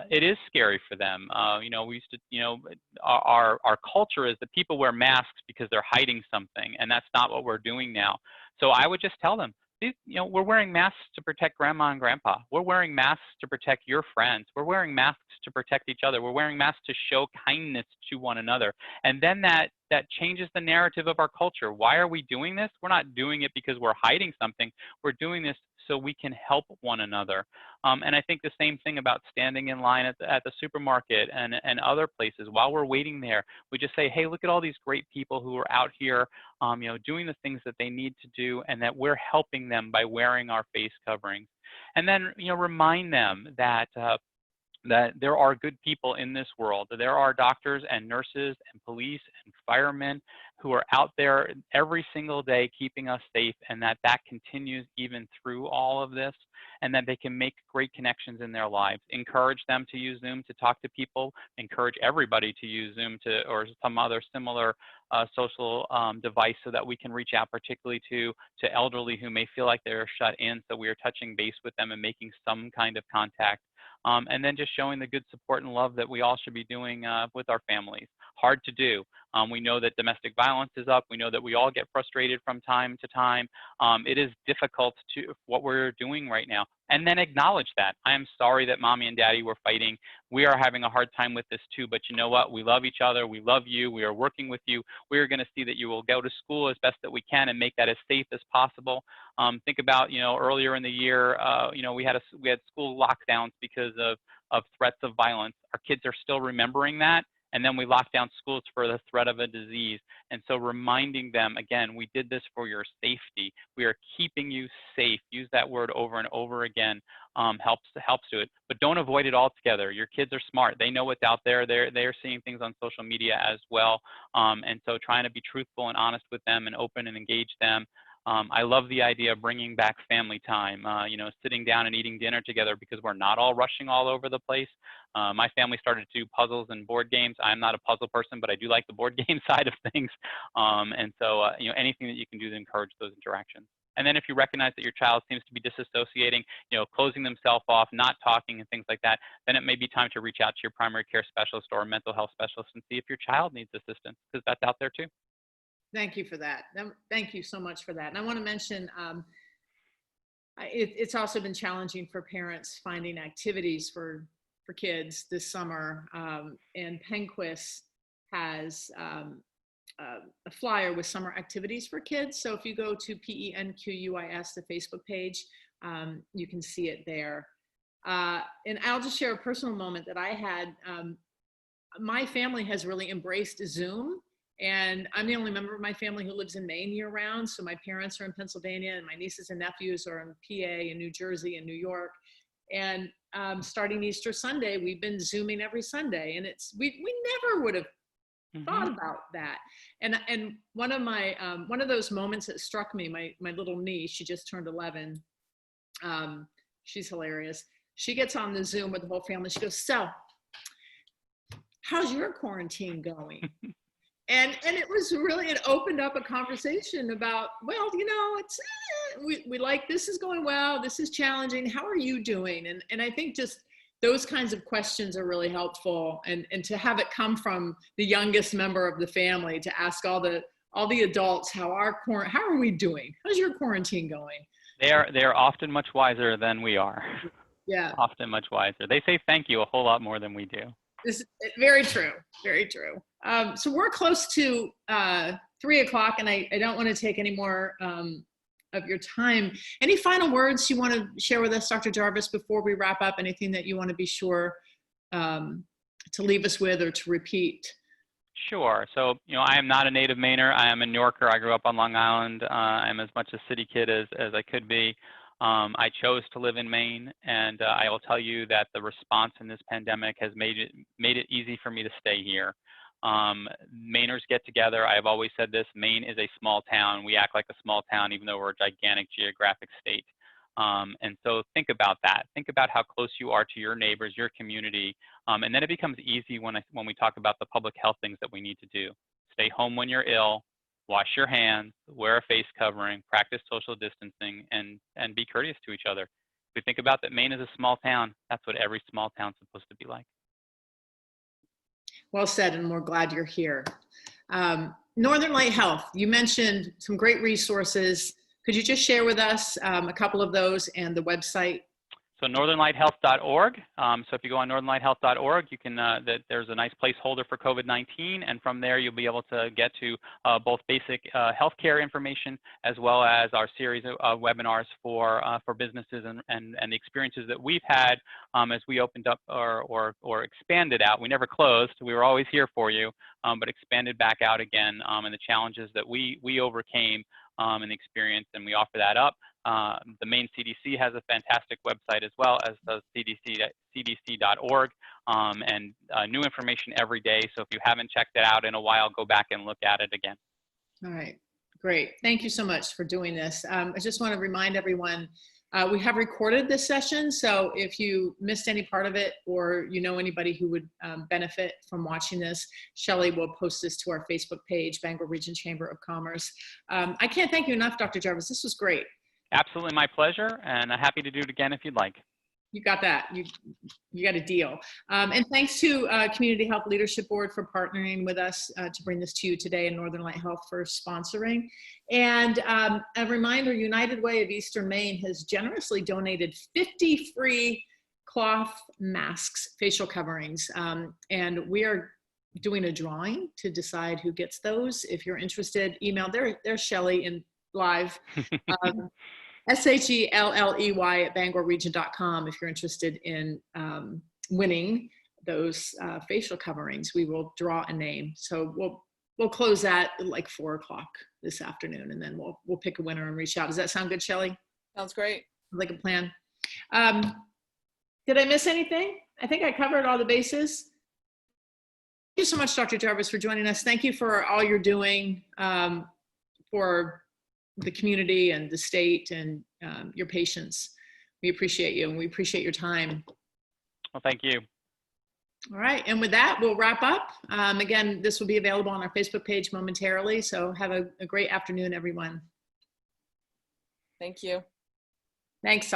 S2: It is scary for them. We used to, our culture is that people wear masks because they're hiding something, and that's not what we're doing now. So I would just tell them, we're wearing masks to protect grandma and grandpa. We're wearing masks to protect your friends. We're wearing masks to protect each other. We're wearing masks to show kindness to one another. And then that changes the narrative of our culture. Why are we doing this? We're not doing it because we're hiding something. We're doing this so we can help one another. And I think the same thing about standing in line at the supermarket and other places. While we're waiting there, we just say, hey, look at all these great people who are out here doing the things that they need to do, and that we're helping them by wearing our face coverings. And then remind them that there are good people in this world. There are doctors and nurses and police and firemen who are out there every single day keeping us safe, and that continues even through all of this, and that they can make great connections in their lives. Encourage them to use Zoom to talk to people. Encourage everybody to use Zoom or some other similar social device so that we can reach out particularly to elderly who may feel like they're shut in, so we are touching base with them and making some kind of contact. And then just showing the good support and love that we all should be doing with our families. Hard to do. We know that domestic violence is up. We know that we all get frustrated from time to time. It is difficult to what we're doing right now. And then acknowledge that. I am sorry that mommy and daddy were fighting. We are having a hard time with this too, but you know what? We love each other. We love you. We are working with you. We are going to see that you will go to school as best that we can and make that as safe as possible. Think about, earlier in the year, we had school lockdowns because of threats of violence. Our kids are still remembering that. And then we locked down schools for the threat of a disease. And so reminding them, again, we did this for your safety. We are keeping you safe. Use that word over and over again. Helps to it. But don't avoid it altogether. Your kids are smart. They know what's out there. They're seeing things on social media as well. And so trying to be truthful and honest with them and open and engage them. I love the idea of bringing back family time, sitting down and eating dinner together because we're not all rushing all over the place. My family started to do puzzles and board games. I'm not a puzzle person, but I do like the board game side of things. And so, anything that you can do to encourage those interactions. And then if you recognize that your child seems to be disassociating, closing themselves off, not talking and things like that, then it may be time to reach out to your primary care specialist or a mental health specialist and see if your child needs assistance, because that's out there too.
S1: Thank you for that. Thank you so much for that. And I want to mention, it's also been challenging for parents finding activities for kids this summer. And Penquist has a flyer with summer activities for kids. So if you go to PENQUIS, the Facebook page, you can see it there. And I'll just share a personal moment that I had. My family has really embraced Zoom. And I'm the only member of my family who lives in Maine year round. So my parents are in Pennsylvania and my nieces and nephews are in PA and New Jersey and New York. And starting Easter Sunday, we've been Zooming every Sunday. And we never would have thought about that. And one of those moments that struck me, my little niece, she just turned 11. She's hilarious. She gets on the Zoom with the whole family. She goes, so how's your quarantine going? And it was really, it opened up a conversation about, well, it's, we like, this is going well, this is challenging, how are you doing? And I think just those kinds of questions are really helpful. And to have it come from the youngest member of the family to ask all the adults, how are we doing? How's your quarantine going?
S2: They are often much wiser than we are.
S1: Yeah.
S2: Often much wiser. They say thank you a whole lot more than we do.
S1: This is very true. Very true. So we're close to 3 o'clock, and I don't want to take any more of your time. Any final words you want to share with us, Dr. Jarvis, before we wrap up? Anything that you want to be sure to leave us with or to repeat?
S2: Sure. So, I am not a native Mainer. I am a New Yorker. I grew up on Long Island. I'm as much a city kid as I could be. I chose to live in Maine, and I will tell you that the response in this pandemic has made it easy for me to stay here. Mainers get together. I've always said this, Maine is a small town. We act like a small town even though we're a gigantic geographic state. And so think about that. Think about how close you are to your neighbors, your community, and then it becomes easy when we talk about the public health things that we need to do. Stay home when you're ill, wash your hands, wear a face covering, practice social distancing, and be courteous to each other. If we think about that Maine is a small town, that's what every small town's supposed to be like.
S1: Well said, and we're glad you're here. Northern Light Health, you mentioned some great resources. Could you just share with us a couple of those and the website?
S2: So northernlighthealth.org. So if you go on northernlighthealth.org, you can there's a nice placeholder for COVID-19, and from there you'll be able to get to both basic healthcare information as well as our series of webinars for businesses and the experiences that we've had as we opened up or expanded out. We never closed. We were always here for you, but expanded back out again, and the challenges that we overcame in the experience, and we offer that up. The Maine CDC has a fantastic website as well, as does cdc.org, and new information every day. So if you haven't checked it out in a while, go back and look at it again.
S1: All right, great. Thank you so much for doing this. I just want to remind everyone, we have recorded this session, so if you missed any part of it or you know anybody who would benefit from watching this, Shelley will post this to our Facebook page, Bangor Region Chamber of Commerce. I can't thank you enough, Dr. Jarvis. This was great.
S2: Absolutely my pleasure, and I'm happy to do it again if you'd like.
S1: You got that. You got a deal. And thanks to Community Health Leadership Board for partnering with us to bring this to you today, and Northern Light Health for sponsoring. And a reminder, United Way of Eastern Maine has generously donated 50 free cloth masks, facial coverings. And we are doing a drawing to decide who gets those. If you're interested, email, there's Shelley in live. SHELLEY@bangorregion.com if you're interested in winning those facial coverings. We will draw a name. So we'll close that at like 4 o'clock this afternoon, and then we'll pick a winner and reach out. Does that sound good, Shelley?
S3: Sounds great.
S1: Like a plan. Did I miss anything? I think I covered all the bases. Thank you so much, Dr. Jarvis, for joining us. Thank you for all you're doing for the community and the state and your patients. We appreciate you, and we appreciate your time.
S2: Well, thank you.
S1: All right, and with that, we'll wrap up. Again, this will be available on our Facebook page momentarily, so have a great afternoon, everyone.
S3: Thank you.
S1: Thanks.